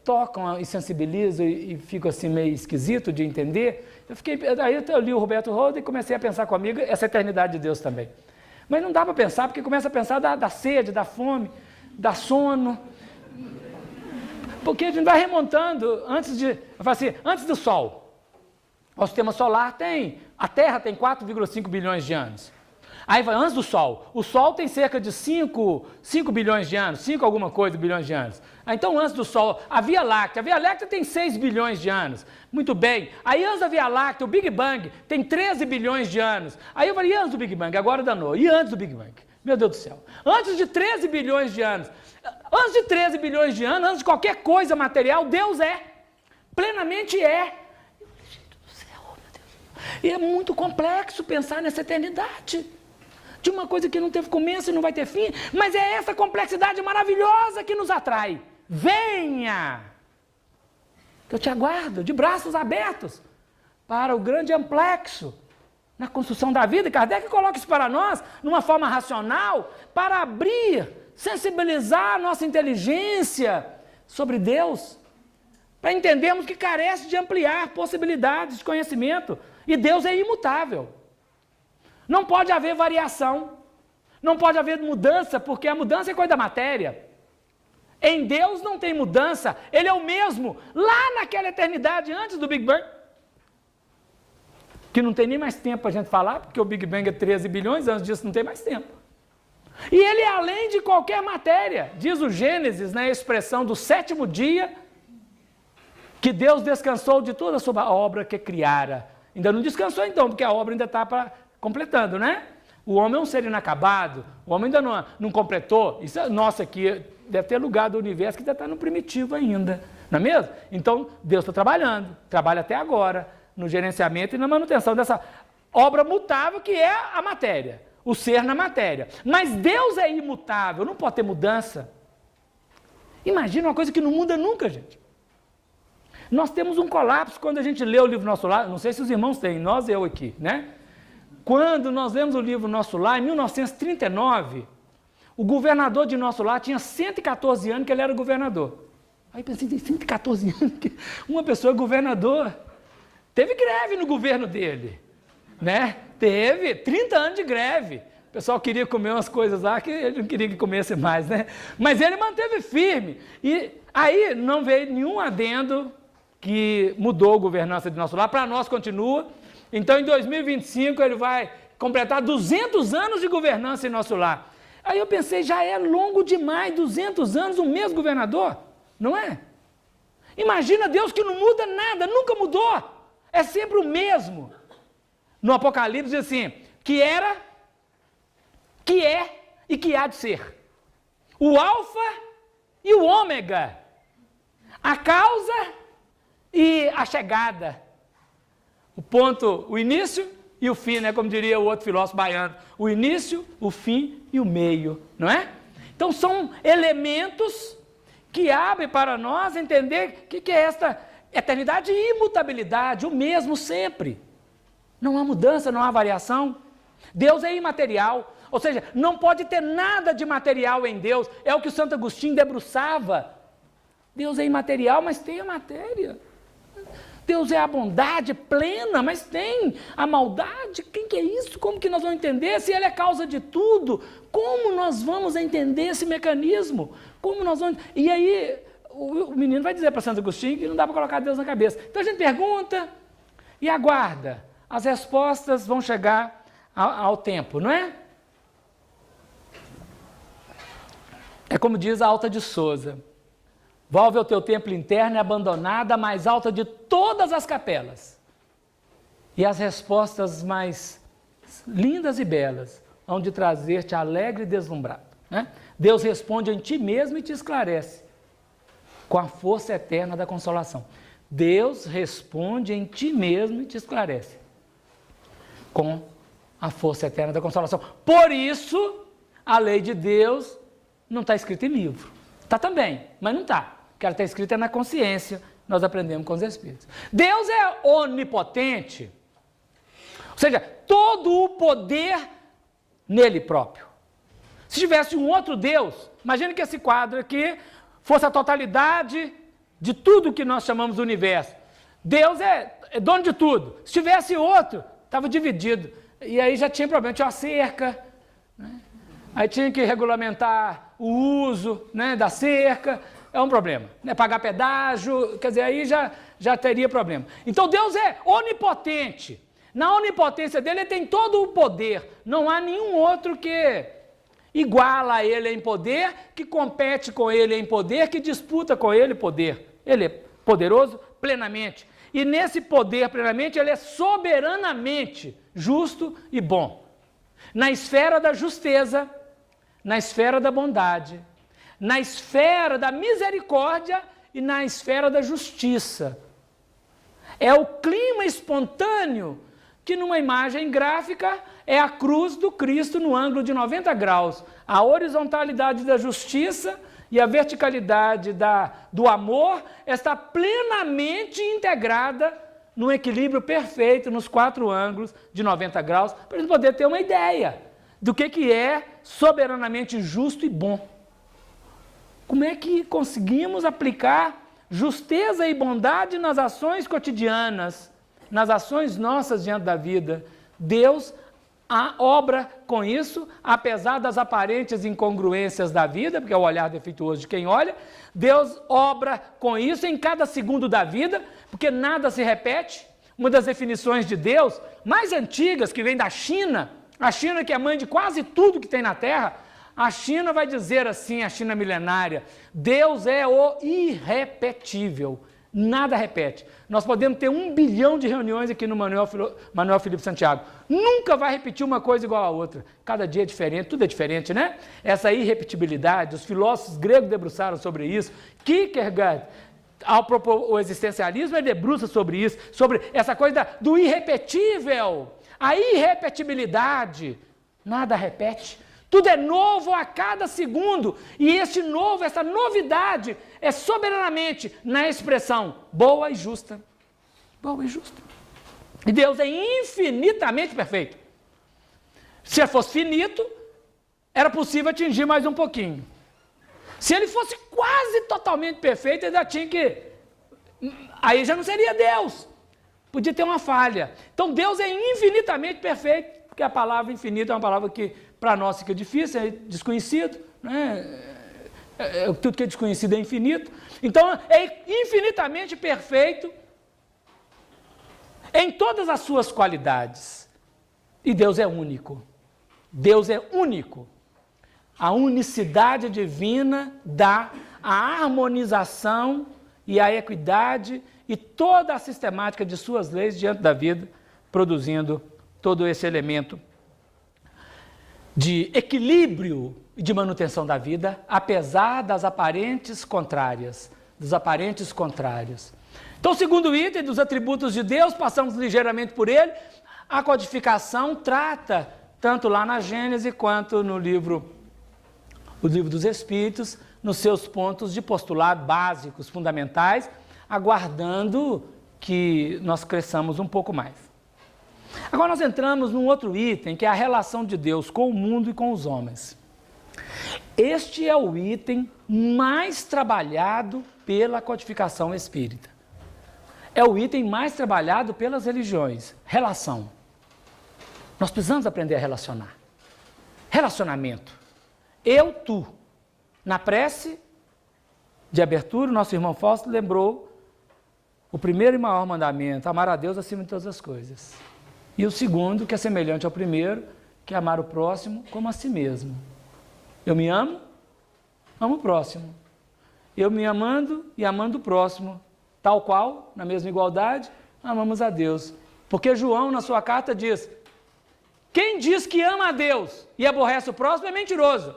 tocam e sensibilizam e ficam assim meio esquisito de entender, aí eu li o Roberto Rodo e comecei a pensar comigo essa eternidade de Deus também. Mas não dá para pensar, porque começa a pensar da sede, da fome, da sono, porque a gente vai remontando antes do Sol. O sistema solar a Terra tem 4,5 bilhões de anos. Aí vai antes do Sol. O Sol tem cerca de 5 bilhões de anos, 5 alguma coisa bilhões de anos. Então antes do Sol, a Via Láctea tem 6 bilhões de anos. Muito bem. Aí antes da Via Láctea, o Big Bang tem 13 bilhões de anos. Aí eu falei, e antes do Big Bang? Agora danou. E antes do Big Bang? Meu Deus do céu. Antes de 13 bilhões de anos, antes de qualquer coisa material, Deus é. Plenamente é. Gente do céu, meu Deus. E é muito complexo pensar nessa eternidade. De uma coisa que não teve começo e não vai ter fim, mas é essa complexidade maravilhosa que nos atrai. Venha! Eu te aguardo de braços abertos para o grande amplexo na construção da vida. E Kardec coloca isso para nós, numa forma racional, para abrir, sensibilizar a nossa inteligência sobre Deus, para entendermos que carece de ampliar possibilidades de conhecimento. E Deus é imutável. Não pode haver variação, não pode haver mudança, porque a mudança é coisa da matéria. Em Deus não tem mudança, Ele é o mesmo, lá naquela eternidade, antes do Big Bang. Que não tem nem mais tempo para a gente falar, porque o Big Bang é 13 bilhões, antes disso não tem mais tempo. E Ele é além de qualquer matéria, diz o Gênesis, na expressão do 7º dia, que Deus descansou de toda a sua obra que criara. Ainda não descansou então, porque a obra ainda está completando, né? O homem é um ser inacabado, o homem ainda não completou. Isso, nossa, aqui deve ter lugar do universo que ainda está no primitivo ainda, não é mesmo? Então, Deus está trabalhando, trabalha até agora, no gerenciamento e na manutenção dessa obra mutável que é a matéria, o ser na matéria. Mas Deus é imutável, não pode ter mudança. Imagina uma coisa que não muda nunca, gente. Nós temos um colapso quando a gente lê o livro Nosso Lar, não sei se os irmãos têm, eu aqui, né? Quando nós lemos o livro Nosso Lar, em 1939, o governador de Nosso Lar tinha 114 anos que ele era governador. Aí pensei, 114 anos, uma pessoa é governador. Teve greve no governo dele, né? Teve 30 anos de greve. O pessoal queria comer umas coisas lá que ele não queria que comesse mais, né? Mas ele manteve firme. E aí não veio nenhum adendo que mudou a governança de Nosso Lar. Para nós continua. Então, em 2025, ele vai completar 200 anos de governança em Nosso Lar. Aí eu pensei, já é longo demais, 200 anos, o mesmo governador, não é? Imagina Deus que não muda nada, nunca mudou, é sempre o mesmo. No Apocalipse diz assim, que era, que é e que há de ser. O alfa e o ômega, a causa e a chegada. O ponto, o início e o fim, né? Como diria o outro filósofo baiano. O início, o fim e o meio, não é? Então são elementos que abrem para nós entender o que é esta eternidade e imutabilidade, o mesmo sempre. Não há mudança, não há variação. Deus é imaterial, ou seja, não pode ter nada de material em Deus. É o que o Santo Agostinho debruçava. Deus é imaterial, mas tem a matéria. Deus é a bondade plena, mas tem a maldade. Quem que é isso? Como que nós vamos entender? Se Ele é causa de tudo, como nós vamos entender esse mecanismo? Como nós vamos... E aí o menino vai dizer para Santo Agostinho que não dá para colocar Deus na cabeça. Então a gente pergunta e aguarda. As respostas vão chegar ao tempo, não é? É como diz a Alta de Souza. Volve ao teu templo interno e abandonada, a mais alta de todas as capelas. E as respostas mais lindas e belas hão de trazer-te alegre e deslumbrado. Né? Deus responde em ti mesmo e te esclarece, com a força eterna da consolação. Deus responde em ti mesmo e te esclarece, com a força eterna da consolação. Por isso, a lei de Deus não está escrita em livro. Está também, mas não está. Que ela está escrita na consciência, nós aprendemos com os Espíritos. Deus é onipotente, ou seja, todo o poder nele próprio. Se tivesse um outro Deus, imagine que esse quadro aqui fosse a totalidade de tudo que nós chamamos de universo. Deus é dono de tudo. Se tivesse outro, estava dividido. E aí já tinha problema, tinha uma cerca, né? Aí tinha que regulamentar o uso, né, da cerca. É um problema, né? Pagar pedágio, quer dizer, aí já teria problema. Então Deus é onipotente. Na onipotência dele, ele tem todo o poder. Não há nenhum outro que iguala a ele em poder, que compete com ele em poder, que disputa com ele poder. Ele é poderoso plenamente. E nesse poder plenamente, ele é soberanamente justo e bom. Na esfera da justeza, na esfera da bondade, na esfera da misericórdia e na esfera da justiça. É o clima espontâneo que numa imagem gráfica é a cruz do Cristo no ângulo de 90 graus. A horizontalidade da justiça e a verticalidade do amor está plenamente integrada num equilíbrio perfeito nos 4 ângulos de 90 graus, para a gente poder ter uma ideia do que é soberanamente justo e bom. Como é que conseguimos aplicar justeza e bondade nas ações cotidianas, nas ações nossas diante da vida? Deus obra com isso, apesar das aparentes incongruências da vida, porque é o olhar defeituoso de quem olha. Deus obra com isso em cada segundo da vida, porque nada se repete. Uma das definições de Deus mais antigas, que vem da China, a China que é mãe de quase tudo que tem na Terra, a China vai dizer assim, a China milenária: Deus é o irrepetível. Nada repete. Nós podemos ter 1 bilhão de reuniões aqui no Manuel Felipe Santiago. Nunca vai repetir uma coisa igual a outra. Cada dia é diferente, tudo é diferente, né? Essa irrepetibilidade, os filósofos gregos debruçaram sobre isso. Kierkegaard, ao propor o existencialismo, ele debruça sobre isso, sobre essa coisa do irrepetível, a irrepetibilidade. Nada repete. Tudo é novo a cada segundo. E este novo, essa novidade é soberanamente na expressão boa e justa. Boa e justa. E Deus é infinitamente perfeito. Se ele fosse finito, era possível atingir mais um pouquinho. Se ele fosse quase totalmente perfeito, ele já tinha que... Aí já não seria Deus. Podia ter uma falha. Então Deus é infinitamente perfeito, porque a palavra infinito é uma palavra que para nós fica difícil, é desconhecido, né? Tudo que é desconhecido é infinito. Então é infinitamente perfeito em todas as suas qualidades. E Deus é único. Deus é único. A unicidade divina dá a harmonização e a equidade e toda a sistemática de suas leis diante da vida, produzindo todo esse elemento de equilíbrio e de manutenção da vida, apesar das aparentes contrárias, dos aparentes contrários. Então, o segundo item dos atributos de Deus, passamos ligeiramente por ele, a codificação trata, tanto lá na Gênesis quanto no livro dos Espíritos, nos seus pontos de postulado básicos, fundamentais, aguardando que nós cresçamos um pouco mais. Agora nós entramos num outro item, que é a relação de Deus com o mundo e com os homens. Este é o item mais trabalhado pela codificação espírita. É o item mais trabalhado pelas religiões. Relação. Nós precisamos aprender a relacionar. Relacionamento. Eu, tu. Na prece de abertura, o nosso irmão Fausto lembrou o primeiro e maior mandamento, amar a Deus acima de todas as coisas. E o segundo, que é semelhante ao primeiro, que é amar o próximo como a si mesmo. Eu me amo, amo o próximo. Eu me amando e amando o próximo, tal qual, na mesma igualdade, amamos a Deus. Porque João, na sua carta, diz: quem diz que ama a Deus e aborrece o próximo é mentiroso.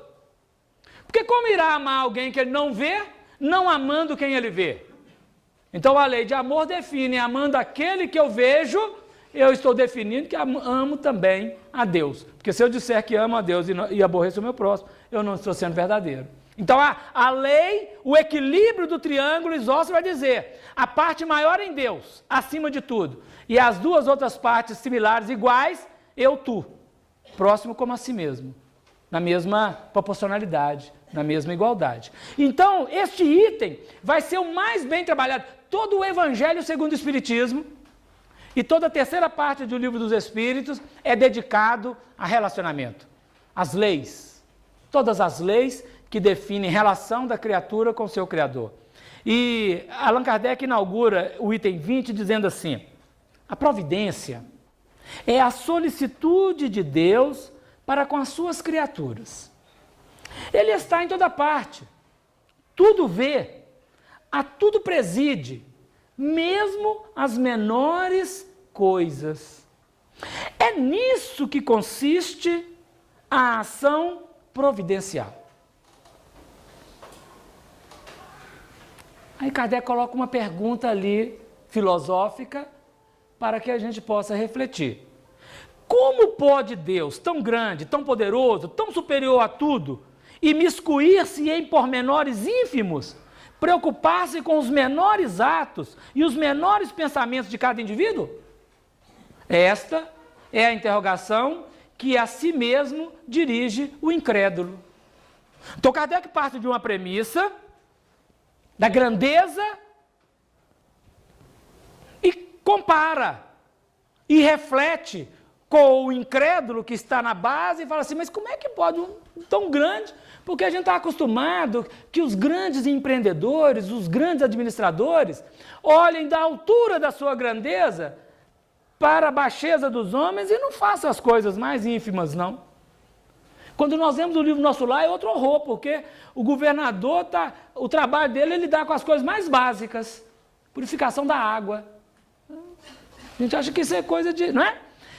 Porque como irá amar alguém que ele não vê, não amando quem ele vê? Então a lei de amor define, amando aquele que eu vejo, eu estou definindo que amo também a Deus. Porque se eu disser que amo a Deus e aborreço o meu próximo, eu não estou sendo verdadeiro. Então a lei, o equilíbrio do triângulo isósceles vai dizer, a parte maior em Deus, acima de tudo, e as duas outras partes similares, iguais, eu, tu, próximo como a si mesmo, na mesma proporcionalidade, na mesma igualdade. Então, este item vai ser o mais bem trabalhado. Todo o Evangelho segundo o Espiritismo e toda a terceira parte do Livro dos Espíritos é dedicado a relacionamento. As leis, todas as leis que definem relação da criatura com seu Criador. E Allan Kardec inaugura o item 20 dizendo assim, a providência é a solicitude de Deus para com as suas criaturas. Ele está em toda parte, tudo vê, a tudo preside, mesmo as menores coisas. É nisso que consiste a ação providencial. Aí Kardec coloca uma pergunta ali, filosófica, para que a gente possa refletir. Como pode Deus, tão grande, tão poderoso, tão superior a tudo, imiscuir-se em pormenores ínfimos, preocupar-se com os menores atos e os menores pensamentos de cada indivíduo? Esta é a interrogação que a si mesmo dirige o incrédulo. Então Kardec parte de uma premissa da grandeza e compara e reflete com o incrédulo que está na base e fala assim, mas como é que pode um tão grande? Porque a gente está acostumado que os grandes empreendedores, os grandes administradores, olhem da altura da sua grandeza para a baixeza dos homens e não façam as coisas mais ínfimas, não. Quando nós vemos o livro Nosso Lar é outro horror, porque o governador, o trabalho dele é lidar com as coisas mais básicas. Purificação da água. A gente acha que isso é coisa de... não é?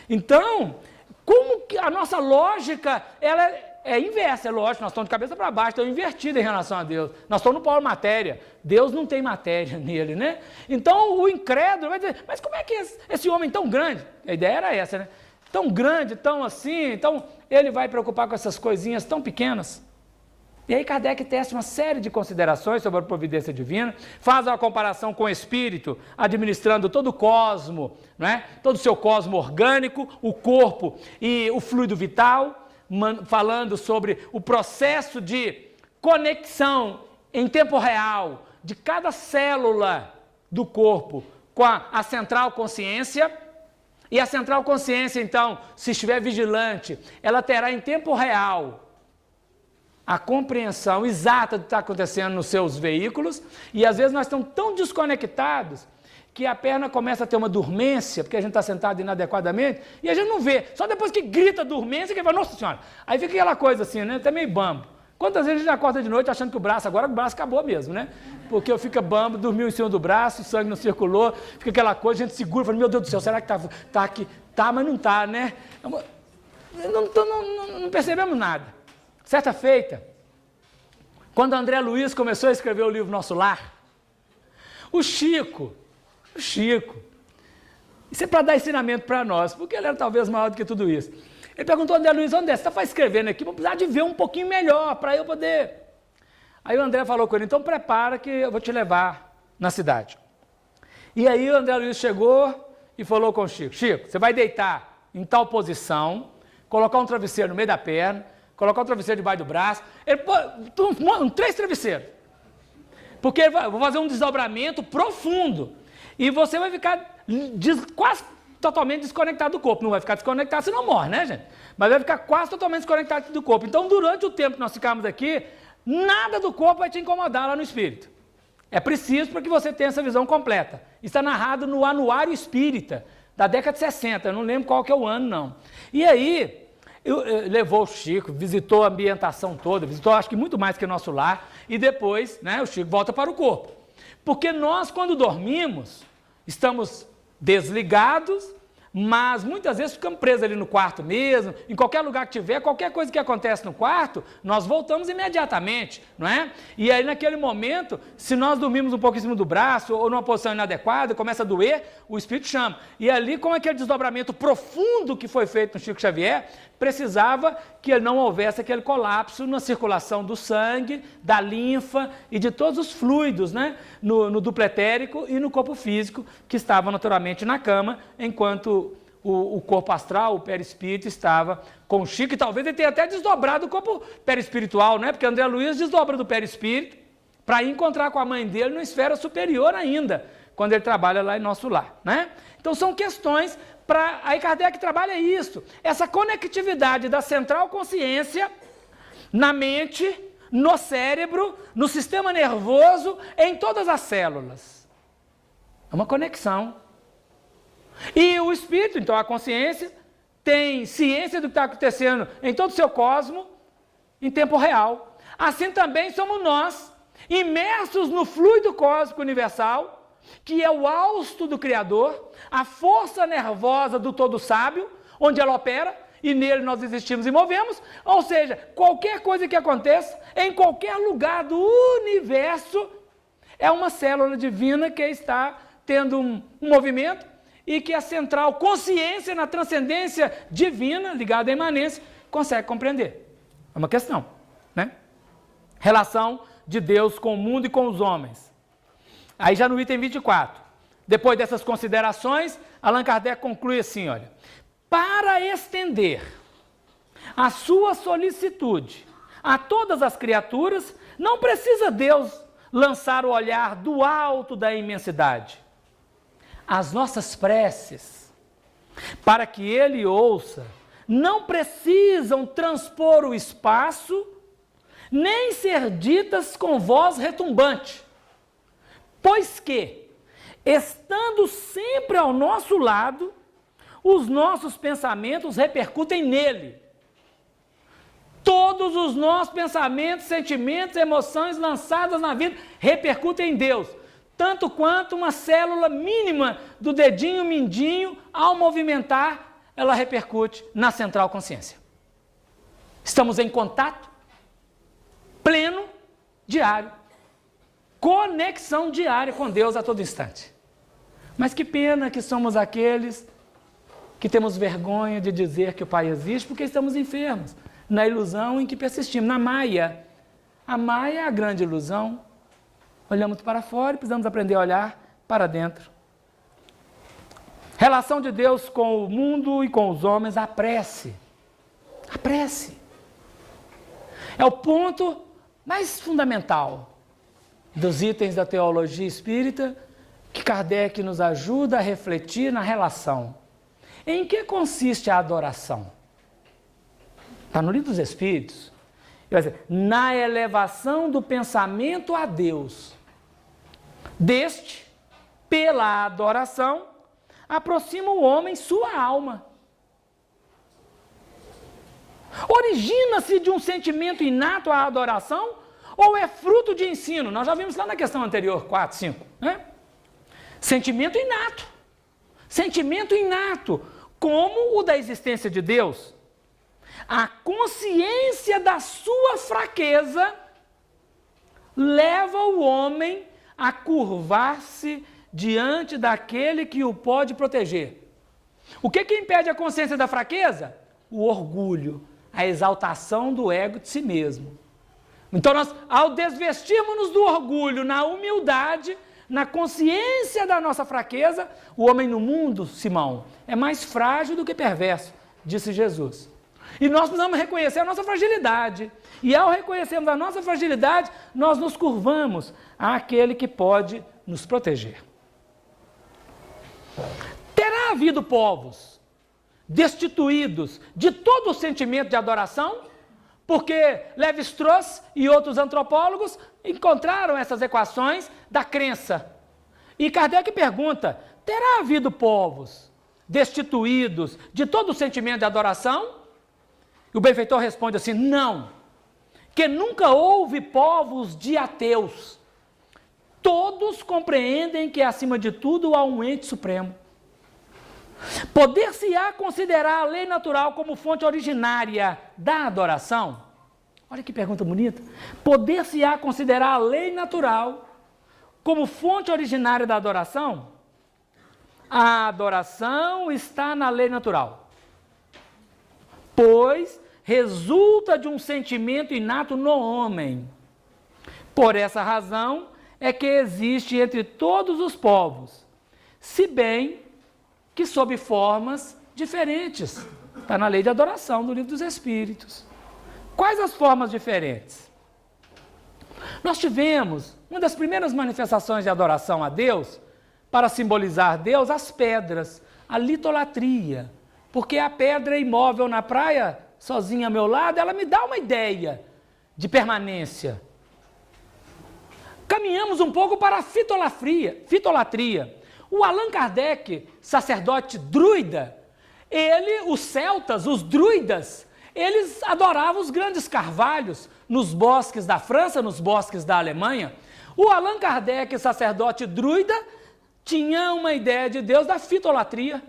Então, como que a nossa lógica, ela é inversa, é lógico, nós estamos de cabeça para baixo, estamos invertidos em relação a Deus. Nós estamos no polo matéria. Deus não tem matéria nele, né? Então, o incrédulo vai dizer, mas como é que esse homem tão grande, a ideia era essa, né? Tão grande, tão assim, então ele vai preocupar com essas coisinhas tão pequenas? E aí Kardec testa uma série de considerações sobre a providência divina, faz uma comparação com o Espírito, administrando todo o cosmo, não é? Todo o seu cosmo orgânico, o corpo e o fluido vital, falando sobre o processo de conexão em tempo real de cada célula do corpo com a central consciência. E a central consciência, então, se estiver vigilante, ela terá em tempo real a compreensão exata do que está acontecendo nos seus veículos, e às vezes nós estamos tão desconectados que a perna começa a ter uma dormência, porque a gente está sentado inadequadamente, e a gente não vê, só depois que grita dormência, que fala, nossa senhora, aí fica aquela coisa assim, né, até meio bambo. Quantas vezes a gente acorda de noite achando que agora o braço acabou mesmo, né? Porque eu fico bambo, dormiu em cima do braço, o sangue não circulou, fica aquela coisa, a gente segura, fala, meu Deus do céu, será que tá aqui? Tá, mas não tá, né? Não percebemos nada. Certa feita, quando André Luiz começou a escrever o livro Nosso Lar, o Chico, isso é para dar ensinamento para nós, porque ele era talvez maior do que tudo isso. Ele perguntou ao André Luiz, onde é? Você está escrevendo aqui, vou precisar de ver um pouquinho melhor, para eu poder... Aí o André falou com ele, então prepara que eu vou te levar na cidade. E aí o André Luiz chegou e falou com o Chico, Chico, você vai deitar em tal posição, colocar um travesseiro no meio da perna, colocar o travesseiro debaixo do braço, ele pô, 3 travesseiros, porque eu vou fazer um desdobramento profundo, e você vai ficar quase totalmente desconectado do corpo, não vai ficar desconectado, senão morre, né, gente? Mas vai ficar quase totalmente desconectado do corpo. Então, durante o tempo que nós ficarmos aqui, nada do corpo vai te incomodar lá no espírito. É preciso para que você tenha essa visão completa. Isso está narrado no Anuário Espírita, da década de 60, eu não lembro qual que é o ano, não. E aí... levou o Chico, visitou a ambientação toda, visitou acho que muito mais que o Nosso Lar, e depois, né, o Chico volta para o corpo. Porque nós, quando dormimos, estamos desligados, mas muitas vezes ficamos presos ali no quarto mesmo, em qualquer lugar que tiver, qualquer coisa que acontece no quarto, nós voltamos imediatamente, não é? E aí naquele momento, se nós dormimos um pouco em cima do braço, ou numa posição inadequada, começa a doer, o Espírito chama. E ali, com aquele desdobramento profundo que foi feito no Chico Xavier, precisava que não houvesse aquele colapso na circulação do sangue, da linfa e de todos os fluidos, né? No duplo etérico e no corpo físico, que estava naturalmente na cama, enquanto o corpo astral, o perispírito, estava com o Chico, e talvez ele tenha até desdobrado o corpo perispiritual, né? Porque André Luiz desdobra do perispírito para ir encontrar com a mãe dele numa esfera superior ainda, quando ele trabalha lá em Nosso Lar, né? Então são questões para... Aí Kardec trabalha isso, essa conectividade da central consciência na mente, no cérebro, no sistema nervoso, em todas as células. É uma conexão. E o espírito, então a consciência, tem ciência do que está acontecendo em todo o seu cosmo, em tempo real. Assim também somos nós, imersos no fluido cósmico universal, que é o hausto do Criador, a força nervosa do todo sábio, onde ela opera, e nele nós existimos e movemos, ou seja, qualquer coisa que aconteça, em qualquer lugar do universo, é uma célula divina que está tendo um movimento, e que a central consciência na transcendência divina, ligada à imanência, consegue compreender. É uma questão, né? Relação de Deus com o mundo e com os homens. Aí já no item 24, depois dessas considerações, Allan Kardec conclui assim, olha, para estender a sua solicitude a todas as criaturas, não precisa Deus lançar o olhar do alto da imensidade. As nossas preces, para que Ele ouça, não precisam transpor o espaço, nem ser ditas com voz retumbante, pois que, estando sempre ao nosso lado, os nossos pensamentos repercutem nele. Todos os nossos pensamentos, sentimentos, emoções lançadas na vida repercutem em Deus. tanto quanto uma célula mínima do dedinho mindinho, ao movimentar, ela repercute na central consciência. Estamos em contato pleno, diário, conexão diária com Deus a todo instante. Mas que pena que somos aqueles que temos vergonha de dizer que o Pai existe porque estamos enfermos, na ilusão em que persistimos, na maia. A maia é a grande ilusão. Olhamos para fora e precisamos aprender a olhar para dentro. Relação de Deus com o mundo e com os homens, a prece. A prece é o ponto mais fundamental dos itens da teologia espírita que Kardec nos ajuda a refletir na relação. Em que consiste a adoração? Está no Livro dos Espíritos. Vai dizer, na elevação do pensamento a Deus. Deste, pela adoração, aproxima o homem sua alma. Origina-se de um sentimento inato à adoração ou é fruto de ensino? Nós já vimos lá na questão anterior, 4, 5. Né? Sentimento inato. Sentimento inato, como o da existência de Deus. A consciência da sua fraqueza leva o homem a curvar-se diante daquele que o pode proteger. O que impede a consciência da fraqueza? O orgulho, a exaltação do ego de si mesmo. Então nós, ao desvestirmos-nos do orgulho, na humildade, na consciência da nossa fraqueza, o homem no mundo, Simão, é mais frágil do que perverso, disse Jesus. E nós precisamos reconhecer a nossa fragilidade. E ao reconhecermos a nossa fragilidade, nós nos curvamos àquele que pode nos proteger. Terá havido povos destituídos de todo o sentimento de adoração? Porque Lévi-Strauss e outros antropólogos encontraram essas equações da crença. E Kardec pergunta, terá havido povos destituídos de todo o sentimento de adoração? E o benfeitor responde assim, não, que nunca houve povos de ateus. Todos compreendem que, acima de tudo, há um ente supremo. Poder-se-á considerar a lei natural como fonte originária da adoração? Olha que pergunta bonita. Poder-se-á considerar a lei natural como fonte originária da adoração? A adoração está na lei natural, pois resulta de um sentimento inato no homem. Por essa razão é que existe entre todos os povos, se bem que sob formas diferentes. Está na lei de adoração do Livro dos Espíritos. Quais as formas diferentes? Nós tivemos uma das primeiras manifestações de adoração a Deus, para simbolizar Deus, as pedras, a litolatria, porque a pedra imóvel na praia, sozinha ao meu lado, ela me dá uma ideia de Caminhamos um pouco para a fitolatria. O Allan Kardec, sacerdote druida, os celtas, os druidas, eles adoravam os grandes carvalhos nos bosques da França, nos bosques da Alemanha. O Allan Kardec, sacerdote druida, tinha uma ideia de Deus da fitolatria.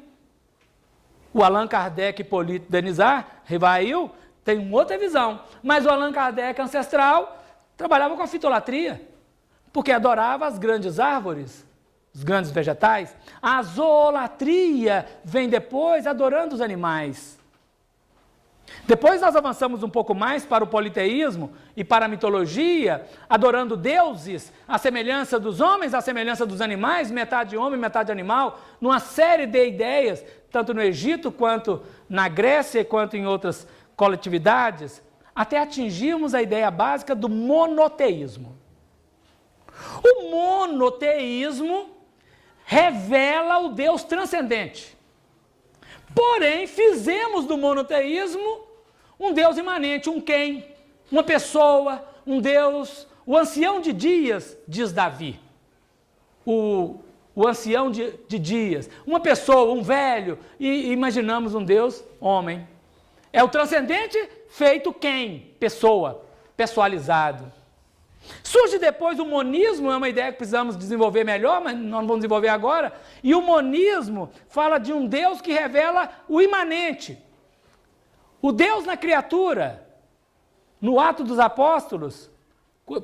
O Allan Kardec, Hipólito Denisard, Rivail, tem uma outra visão. Mas o Allan Kardec ancestral trabalhava com a fitolatria, porque adorava as grandes árvores, os grandes vegetais. A zoolatria vem depois, adorando os animais. Depois nós avançamos um pouco mais para o politeísmo e para a mitologia, adorando deuses, à semelhança dos homens, à semelhança dos animais, metade homem, metade animal, numa série de ideias, tanto no Egito, quanto na Grécia, quanto em outras coletividades, até atingirmos a ideia básica do monoteísmo. O monoteísmo revela o Deus transcendente. Porém, fizemos do monoteísmo um Deus imanente, um quem, uma pessoa, um Deus, o ancião de dias, diz Davi. O ancião de dias, uma pessoa, um velho, e imaginamos um Deus homem. É o transcendente feito quem? Pessoa, pessoalizado. Surge depois o monismo, é uma ideia que precisamos desenvolver melhor, mas nós não vamos desenvolver agora. E o monismo fala de um Deus que revela o imanente. O Deus na criatura, no Atos dos Apóstolos,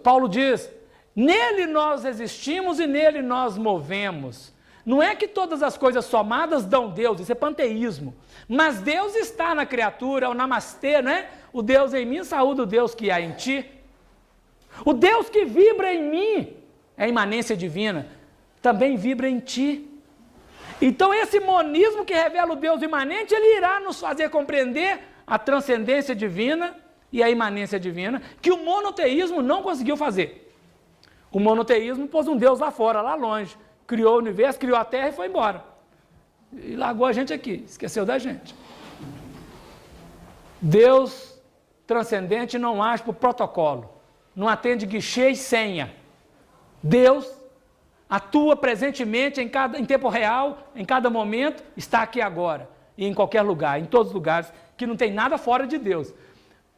Paulo diz, nele nós existimos e nele nós movemos. Não é que todas as coisas somadas dão Deus, isso é panteísmo. Mas Deus está na criatura, o namastê, né? O Deus em mim saúda o Deus que há em ti. O Deus que vibra em mim, é a imanência divina, também vibra em ti. Então esse monismo que revela o Deus imanente, ele irá nos fazer compreender a transcendência divina e a imanência divina, que o monoteísmo não conseguiu fazer. O monoteísmo pôs um Deus lá fora, lá longe, criou o universo, criou a terra e foi embora. E largou a gente aqui, esqueceu da gente. Deus transcendente não age por protocolo, não atende guichê e senha. Deus atua presentemente em tempo real, em cada momento, está aqui agora, e em qualquer lugar, em todos os lugares, que não tem nada fora de Deus.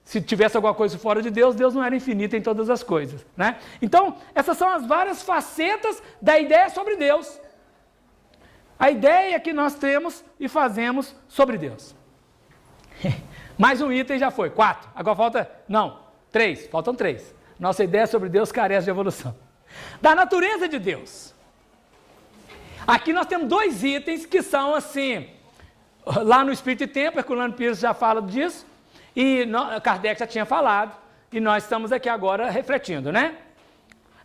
Se tivesse alguma coisa fora de Deus, Deus não era infinito em todas as coisas, né? Então, essas são as várias facetas da ideia sobre Deus. A ideia que nós temos e fazemos sobre Deus. Mais um item já foi, 4. Agora falta, 3, faltam 3. Nossa ideia sobre Deus carece de evolução. Da natureza de Deus. Aqui nós temos 2 itens que são assim, lá no Espírito e Tempo, Herculano Pires já fala disso, e Kardec já tinha falado, e nós estamos aqui agora refletindo, né?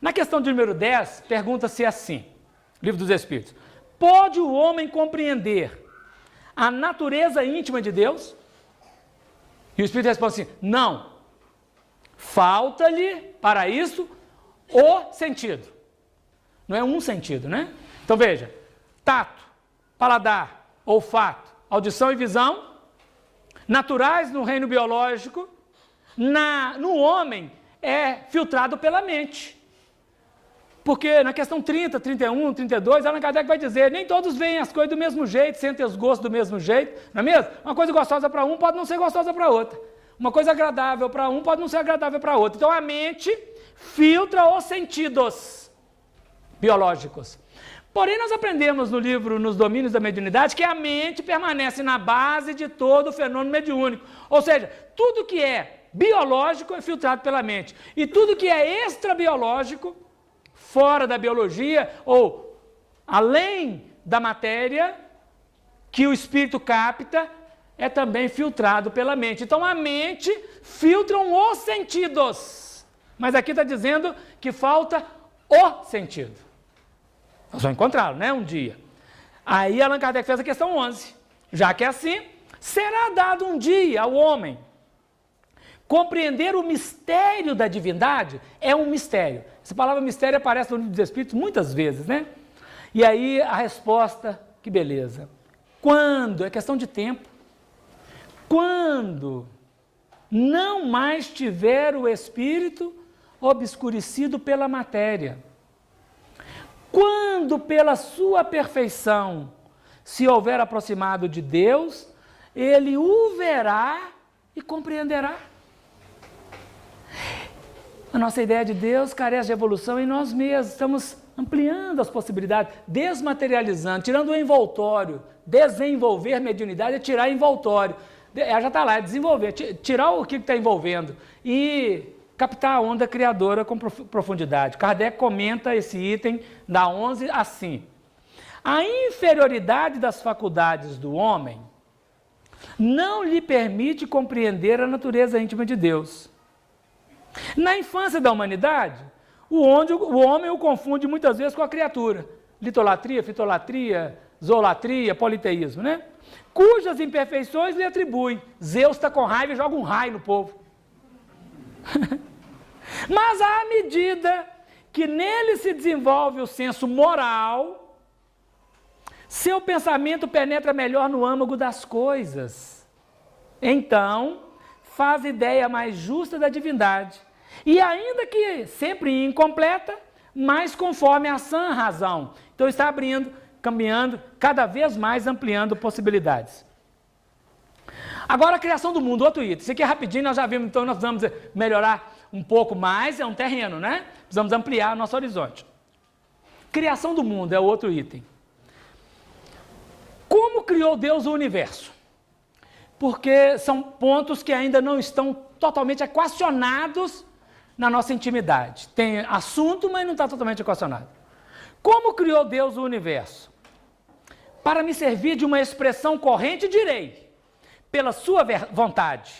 Na questão de número 10, pergunta-se assim, Livro dos Espíritos, pode o homem compreender a natureza íntima de Deus? E o Espírito responde assim, não, falta-lhe para isso o sentido. Não é um sentido, né? Então veja, tato, paladar, olfato, audição e visão, naturais no reino biológico, no homem é filtrado pela mente. Porque na questão 30, 31, 32, Allan Kardec vai dizer, nem todos veem as coisas do mesmo jeito, sentem os gostos do mesmo jeito, não é mesmo? Uma coisa gostosa para um pode não ser gostosa para outra. Uma coisa agradável para um pode não ser agradável para outro. Então a mente filtra os sentidos biológicos. Porém, nós aprendemos no livro Nos Domínios da Mediunidade que a mente permanece na base de todo o fenômeno mediúnico. Ou seja, tudo que é biológico é filtrado pela mente. E tudo que é extrabiológico, fora da biologia ou além da matéria, que o espírito capta, é também filtrado pela mente. Então a mente filtra os sentidos. Mas aqui está dizendo que falta o sentido. Nós vamos encontrá-lo, né, um dia. Aí Allan Kardec fez a questão 11. Já que é assim, será dado um dia ao homem compreender o mistério da divindade? É um mistério. Essa palavra mistério aparece no Livro dos Espíritos muitas vezes, né? E aí a resposta, que beleza. Quando? É questão de tempo. Quando não mais tiver o espírito obscurecido pela matéria. Quando pela sua perfeição se houver aproximado de Deus, ele o verá e compreenderá. A nossa ideia de Deus carece de evolução em nós mesmos. Estamos ampliando as possibilidades, desmaterializando, tirando o envoltório. Desenvolver mediunidade é tirar envoltório. Ela já está lá, é desenvolver, tirar o que está envolvendo e captar a onda criadora com profundidade. Kardec comenta esse item da 11 assim. A inferioridade das faculdades do homem não lhe permite compreender a natureza íntima de Deus. Na infância da humanidade, o homem o confunde muitas vezes com a criatura. Litolatria, fitolatria, zoolatria, politeísmo, né? Cujas imperfeições lhe atribui. Zeus está com raiva e joga um raio no povo. Mas à medida que nele se desenvolve o senso moral, seu pensamento penetra melhor no âmago das coisas. Então, faz ideia mais justa da divindade. E ainda que sempre incompleta, mas conforme a sã razão. Então está abrindo, caminhando, cada vez mais ampliando possibilidades. Agora a criação do mundo, outro item. Isso aqui é rapidinho, nós já vimos, então nós vamos melhorar um pouco mais, é um terreno, né? Precisamos ampliar o nosso horizonte. Criação do mundo é o outro item. Como criou Deus o universo? Porque são pontos que ainda não estão totalmente equacionados na nossa intimidade. Tem assunto, mas não está totalmente equacionado. Como criou Deus o universo? Para me servir de uma expressão corrente, direi, pela sua vontade.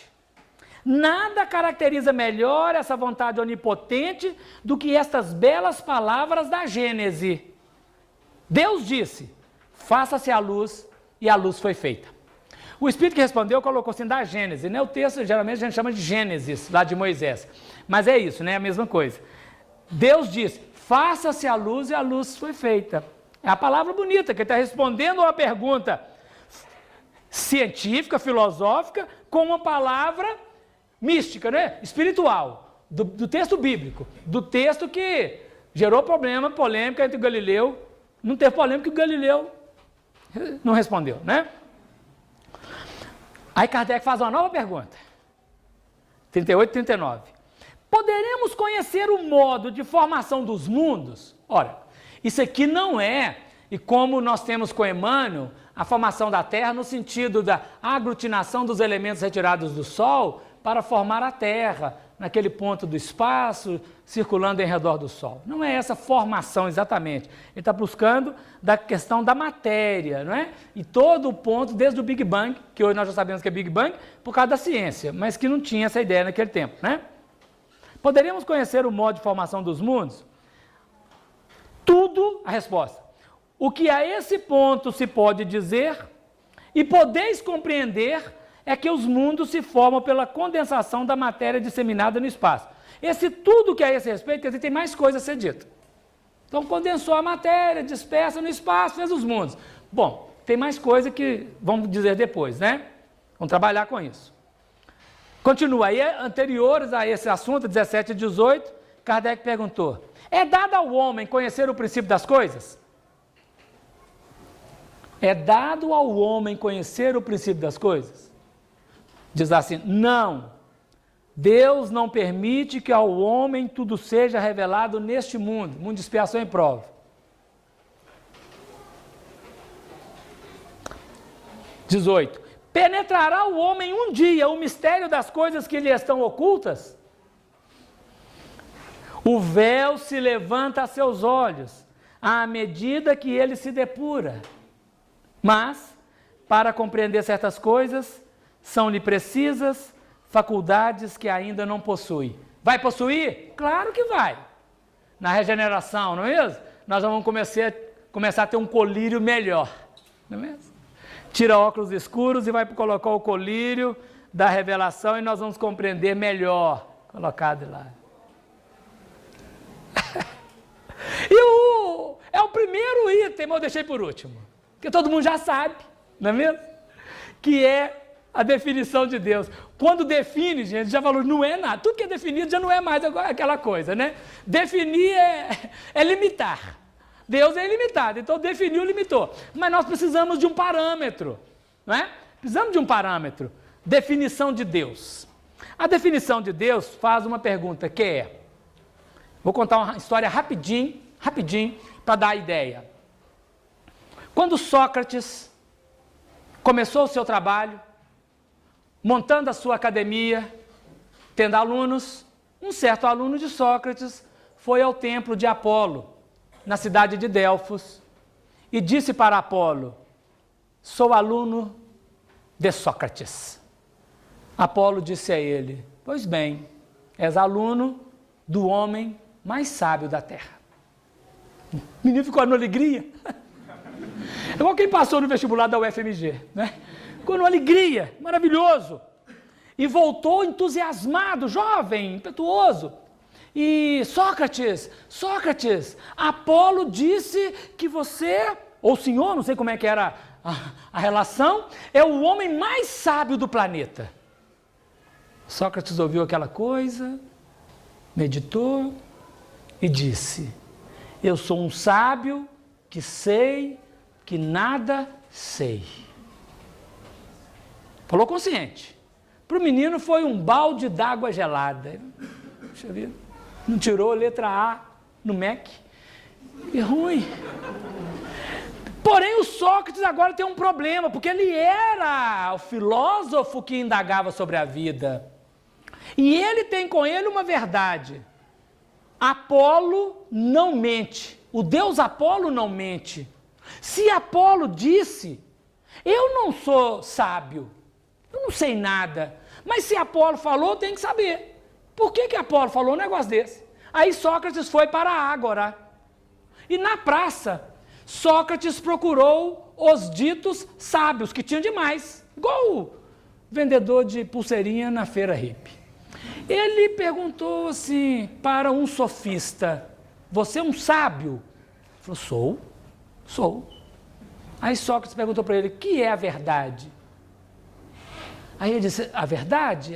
Nada caracteriza melhor essa vontade onipotente do que estas belas palavras da Gênese. Deus disse, faça-se a luz, e a luz foi feita. O Espírito que respondeu colocou assim, da Gênese, né? O texto geralmente a gente chama de Gênesis, lá de Moisés. Mas é isso, né? A mesma coisa. Deus disse, faça-se a luz, e a luz foi feita. É a palavra bonita, que ele está respondendo a uma pergunta científica, filosófica, com uma palavra mística, né? Espiritual, do texto bíblico, do texto que gerou polêmica entre o Galileu. Não teve polêmica que o Galileu não respondeu, né? Aí Kardec faz uma nova pergunta, 38 e 39. Poderemos conhecer o modo de formação dos mundos? Ora, isso aqui não é, e como nós temos com Emmanuel, a formação da Terra no sentido da aglutinação dos elementos retirados do Sol para formar a Terra, naquele ponto do espaço, circulando em redor do Sol. Não é essa formação exatamente. Ele está buscando da questão da matéria, não é? E todo o ponto, desde o Big Bang, que hoje nós já sabemos que é Big Bang, por causa da ciência, mas que não tinha essa ideia naquele tempo, né? Poderíamos conhecer o modo de formação dos mundos? Tudo, a resposta. O que a esse ponto se pode dizer, e podeis compreender, é que os mundos se formam pela condensação da matéria disseminada no espaço. Esse tudo que a esse respeito, quer dizer, tem mais coisa a ser dita. Então, condensou a matéria, dispersa no espaço, fez os mundos. Bom, tem mais coisa que vamos dizer depois, né? Vamos trabalhar com isso. Continua, aí anteriores a esse assunto, 17 e 18, Kardec perguntou, é dado ao homem conhecer o princípio das coisas? É dado ao homem conhecer o princípio das coisas? Diz assim, não, Deus não permite que ao homem tudo seja revelado neste mundo, mundo de expiação e prova. (18) Penetrará o homem um dia o mistério das coisas que lhe estão ocultas? O véu se levanta a seus olhos, à medida que ele se depura. Mas, para compreender certas coisas, são-lhe precisas faculdades que ainda não possui. Vai possuir? Claro que vai. Na regeneração, não é mesmo? Nós vamos começar a ter um colírio melhor, não é mesmo? Tira óculos escuros e vai colocar o colírio da revelação e nós vamos compreender melhor. Colocado lá. É o primeiro item, mas eu deixei por último. Que todo mundo já sabe, não é mesmo? Que é a definição de Deus. Quando define, gente, já falou, não é nada. Tudo que é definido já não é mais aquela coisa, né? Definir é limitar. Deus é ilimitado, então definiu, limitou. Mas nós precisamos de um parâmetro, não é? Precisamos de um parâmetro. Definição de Deus. A definição de Deus faz uma pergunta, que é... Vou contar uma história rapidinho, para dar a ideia. Quando Sócrates começou o seu trabalho, montando a sua academia, tendo alunos, um certo aluno de Sócrates foi ao templo de Apolo, na cidade de Delfos, e disse para Apolo, sou aluno de Sócrates. Apolo disse a ele, pois bem, és aluno do homem mais sábio da terra. O menino ficou numa alegria. É igual quem passou no vestibular da UFMG, né? Ficou numa alegria, maravilhoso. E voltou entusiasmado, jovem, impetuoso. E Sócrates, Apolo disse que você, ou o senhor, não sei como é que era a relação, é o homem mais sábio do planeta. Sócrates ouviu aquela coisa, meditou e disse, eu sou um sábio que sei que nada sei. Falou consciente. Para o menino foi um balde d'água gelada. Puxa vida, não tirou letra A no MEC. Que ruim. Porém, o Sócrates agora tem um problema, porque ele era o filósofo que indagava sobre a vida. E ele tem com ele uma verdade. Apolo não mente. O deus Apolo não mente. Se Apolo disse, eu não sou sábio, eu não sei nada, mas se Apolo falou, tem que saber. Por que Apolo falou um negócio desse? Aí Sócrates foi para a Ágora. E na praça, Sócrates procurou os ditos sábios, que tinham demais, igual o vendedor de pulseirinha na feira hippie. Ele perguntou assim para um sofista, você é um sábio? Ele falou, sou. Aí Sócrates perguntou para ele, o que é a verdade? Aí ele disse, a verdade?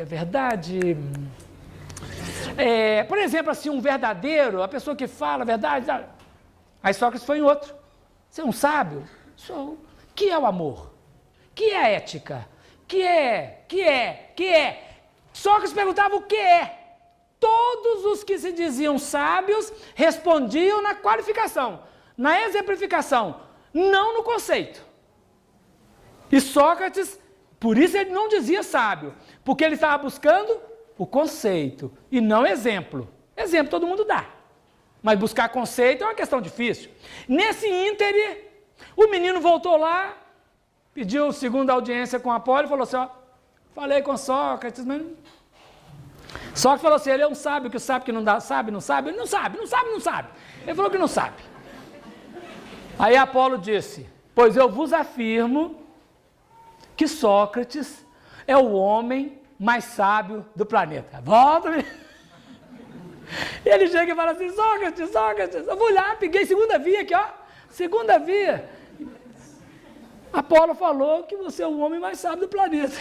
Por exemplo, assim, um verdadeiro, a pessoa que fala a verdade. Aí Sócrates foi em outro. Você é um sábio? Sou. O que é o amor? O que é a ética? Que é? Sócrates perguntava o que é. Todos os que se diziam sábios respondiam na qualificação, na exemplificação, não no conceito. E Sócrates, por isso ele não dizia sábio, porque ele estava buscando o conceito e não exemplo. Exemplo todo mundo dá, mas buscar conceito é uma questão difícil. Nesse íntere, o menino voltou lá, pediu segunda audiência com Apolo e falou assim, falei com Sócrates, mas... Sócrates falou assim, ele é um sábio que sabe que não dá, sabe, não sabe. Ele não sabe. Ele falou que não sabe. Aí Apolo disse, pois eu vos afirmo que Sócrates é o homem mais sábio do planeta. Volta, ele chega e fala assim, Sócrates, eu vou lá, peguei segunda via aqui, segunda via. Apolo falou que você é o homem mais sábio do planeta.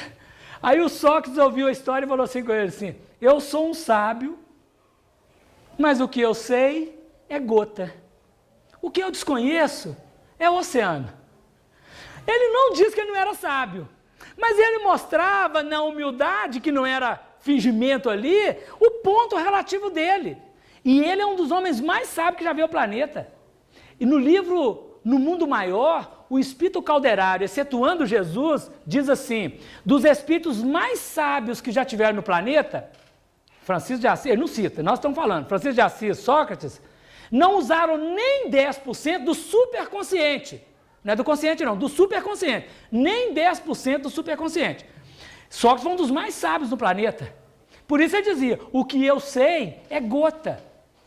Aí o Sócrates ouviu a história e falou assim com ele assim, eu sou um sábio, mas o que eu sei é gota. O que eu desconheço é o oceano. Ele não disse que ele não era sábio, mas ele mostrava na humildade, que não era fingimento ali, o ponto relativo dele. E ele é um dos homens mais sábios que já viu o planeta. E no livro No Mundo Maior, o Espírito Calderário, excetuando Jesus, diz assim, dos espíritos mais sábios que já tiveram no planeta, Francisco de Assis, ele não cita, nós estamos falando, Francisco de Assis, Sócrates, não usaram nem 10% do superconsciente. Não é do consciente não, do superconsciente. Nem 10% do superconsciente. Sócrates foi um dos mais sábios do planeta. Por isso ele dizia, o que eu sei é gota.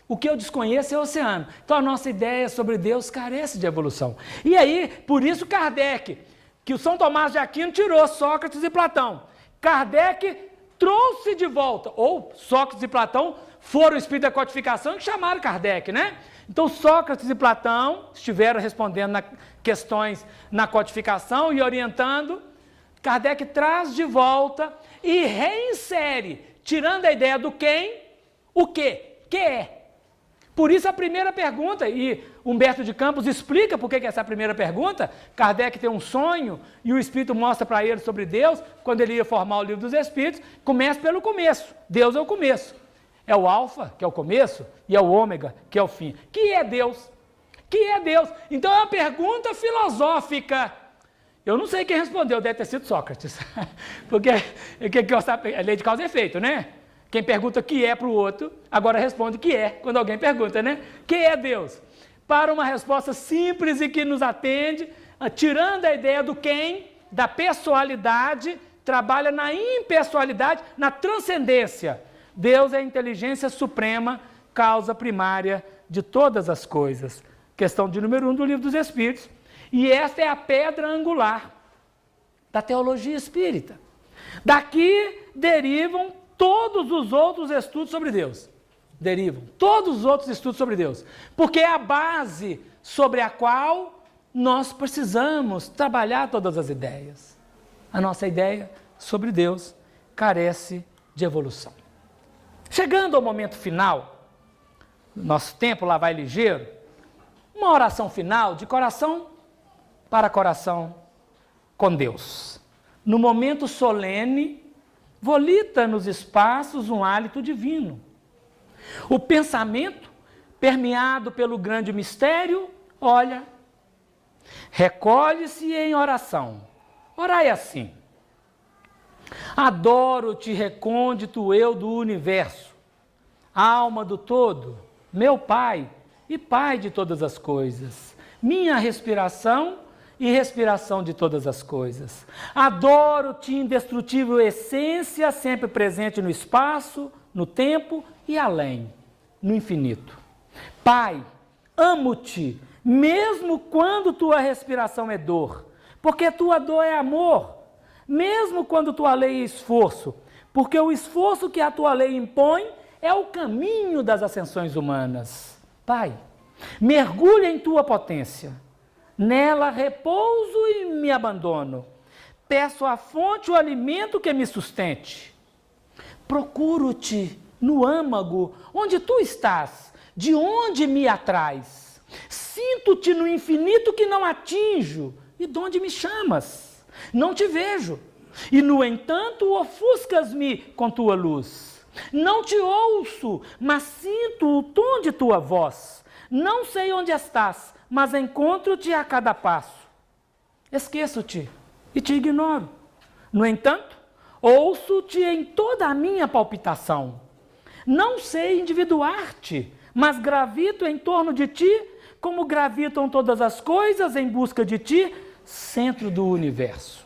O que eu desconheço é o oceano. Então a nossa ideia sobre Deus carece de evolução. E aí, por isso Kardec, que o São Tomás de Aquino tirou Sócrates e Platão. Kardec trouxe de volta, ou Sócrates e Platão foram o espírito da codificação que chamaram Kardec, né? Então Sócrates e Platão estiveram respondendo questões na codificação e orientando. Kardec traz de volta e reinsere, tirando a ideia do quem, o quê? Que é? Por isso a primeira pergunta, e Humberto de Campos explica por que essa é a primeira pergunta. Kardec tem um sonho e o Espírito mostra para ele sobre Deus, quando ele ia formar o Livro dos Espíritos, começa pelo começo. Deus é o começo. É o alfa, que é o começo, e é o ômega, que é o fim. Que é Deus? Que é Deus? Então é uma pergunta filosófica. Eu não sei quem respondeu, deve ter sido Sócrates. Porque é lei de causa e efeito, né? Quem pergunta que é para o outro, agora responde que é, quando alguém pergunta, né? Que é Deus? Para uma resposta simples e que nos atende, tirando a ideia do quem, da pessoalidade, trabalha na impessoalidade, na transcendência. Deus é a inteligência suprema, causa primária de todas as coisas. Questão de número 1 do Livro dos Espíritos. E esta é a pedra angular da teologia espírita. Daqui derivam todos os outros estudos sobre Deus. Todos os outros estudos sobre Deus. Porque é a base sobre a qual nós precisamos trabalhar todas as ideias. A nossa ideia sobre Deus carece de evolução. Chegando ao momento final, nosso tempo lá vai ligeiro, uma oração final de coração para coração com Deus. No momento solene, volita nos espaços um hálito divino. O pensamento, permeado pelo grande mistério, olha, recolhe-se em oração. Orai assim: adoro-te, recôndito eu do universo, alma do todo, meu Pai e Pai de todas as coisas, minha respiração e respiração de todas as coisas. Adoro-te, indestrutível essência, sempre presente no espaço, no tempo e além, no infinito. Pai, amo-te, mesmo quando tua respiração é dor, porque tua dor é amor, mesmo quando tua lei é esforço, porque o esforço que a tua lei impõe é o caminho das ascensões humanas. Pai, mergulha em tua potência, nela repouso e me abandono. Peço à fonte o alimento que me sustente. Procuro-te no âmago, onde tu estás, de onde me atrais. Sinto-te no infinito que não atinjo, e de onde me chamas. Não te vejo, e no entanto ofuscas-me com tua luz. Não te ouço, mas sinto o tom de tua voz. Não sei onde estás, mas encontro-te a cada passo. Esqueço-te e te ignoro. No entanto, ouço-te em toda a minha palpitação. Não sei individuar-te, mas gravito em torno de ti, como gravitam todas as coisas em busca de ti, centro do universo.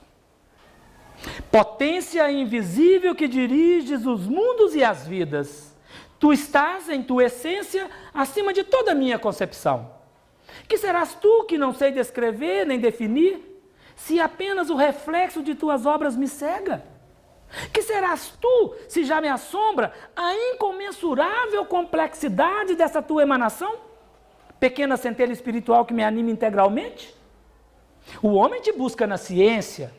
Potência invisível que diriges os mundos e as vidas. Tu estás em tua essência acima de toda a minha concepção. Que serás tu que não sei descrever nem definir, se apenas o reflexo de tuas obras me cega? Que serás tu se já me assombra a incomensurável complexidade dessa tua emanação? Pequena centelha espiritual que me anima integralmente? O homem te busca na ciência,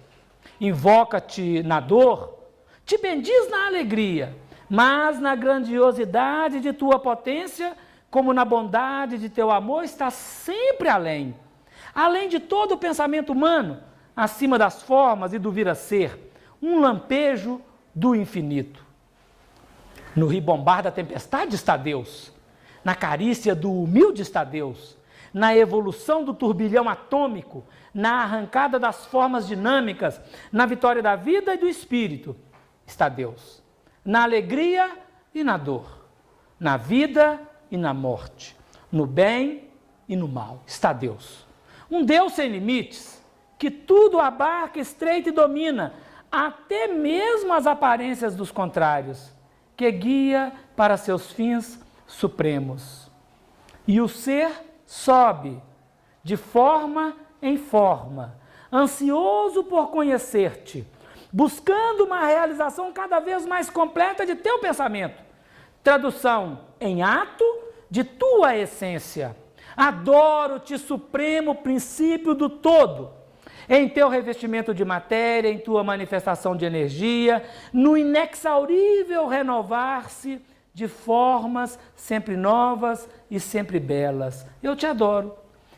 invoca-te na dor, te bendiz na alegria, mas na grandiosidade de tua potência, como na bondade de teu amor, está sempre além. Além de todo o pensamento humano, acima das formas e do vir a ser, um lampejo do infinito. No ribombar da tempestade está Deus, na carícia do humilde está Deus, na evolução do turbilhão atômico, na arrancada das formas dinâmicas, na vitória da vida e do espírito está Deus, na alegria e na dor, na vida e na morte, no bem e no mal está Deus. Um Deus sem limites, que tudo abarca, estreita e domina, até mesmo as aparências dos contrários, que guia para seus fins supremos. E o ser sobe de forma em forma, ansioso por conhecer-te, buscando uma realização cada vez mais completa de teu pensamento. Tradução em ato de tua essência. Adoro-te, supremo princípio do todo, em teu revestimento de matéria, em tua manifestação de energia, no inexaurível renovar-se de formas sempre novas e sempre belas. Eu te adoro.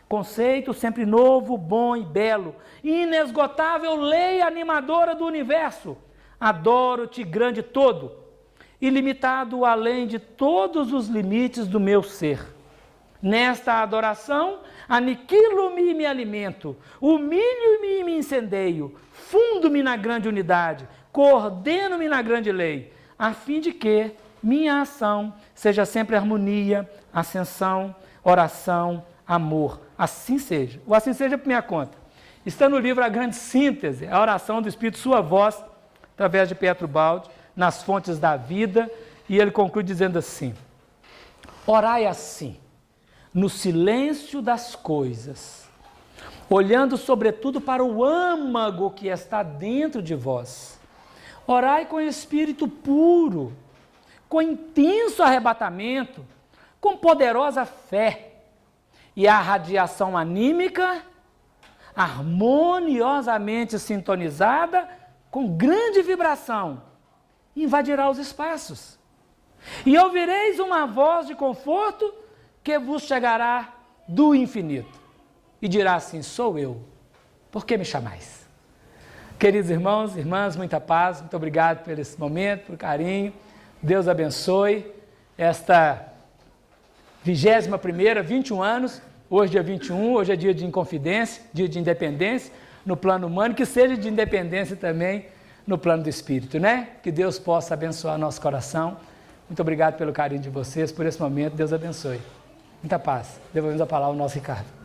Conceito sempre novo, bom e belo. Inesgotável lei animadora do universo. Adoro-te, grande todo, ilimitado além de todos os limites do meu ser. Nesta adoração, aniquilo-me e me alimento, humilho-me e me incendeio, fundo-me na grande unidade, coordeno-me na grande lei, a fim de que minha ação seja sempre harmonia, ascensão, oração, amor. Assim seja. O assim seja por minha conta. Está no livro A Grande Síntese, a oração do Espírito, sua voz, através de Pietro Baldi, nas fontes da vida, e ele conclui dizendo assim: orai assim, no silêncio das coisas, olhando sobretudo para o âmago que está dentro de vós. Orai com espírito puro, com intenso arrebatamento, com poderosa fé, e a radiação anímica, harmoniosamente sintonizada, com grande vibração, invadirá os espaços. E ouvireis uma voz de conforto que vos chegará do infinito. E dirá assim: sou eu, por que me chamais? Queridos irmãos, irmãs, muita paz, muito obrigado por esse momento, por carinho. Deus abençoe. esta 21ª, 21 anos, hoje dia 21, hoje é dia de Inconfidência, dia de independência no plano humano, que seja de independência também no plano do Espírito, né? Que Deus possa abençoar nosso coração. Muito obrigado pelo carinho de vocês, por esse momento, Deus abençoe. Muita paz. Devolvemos a palavra ao nosso Ricardo.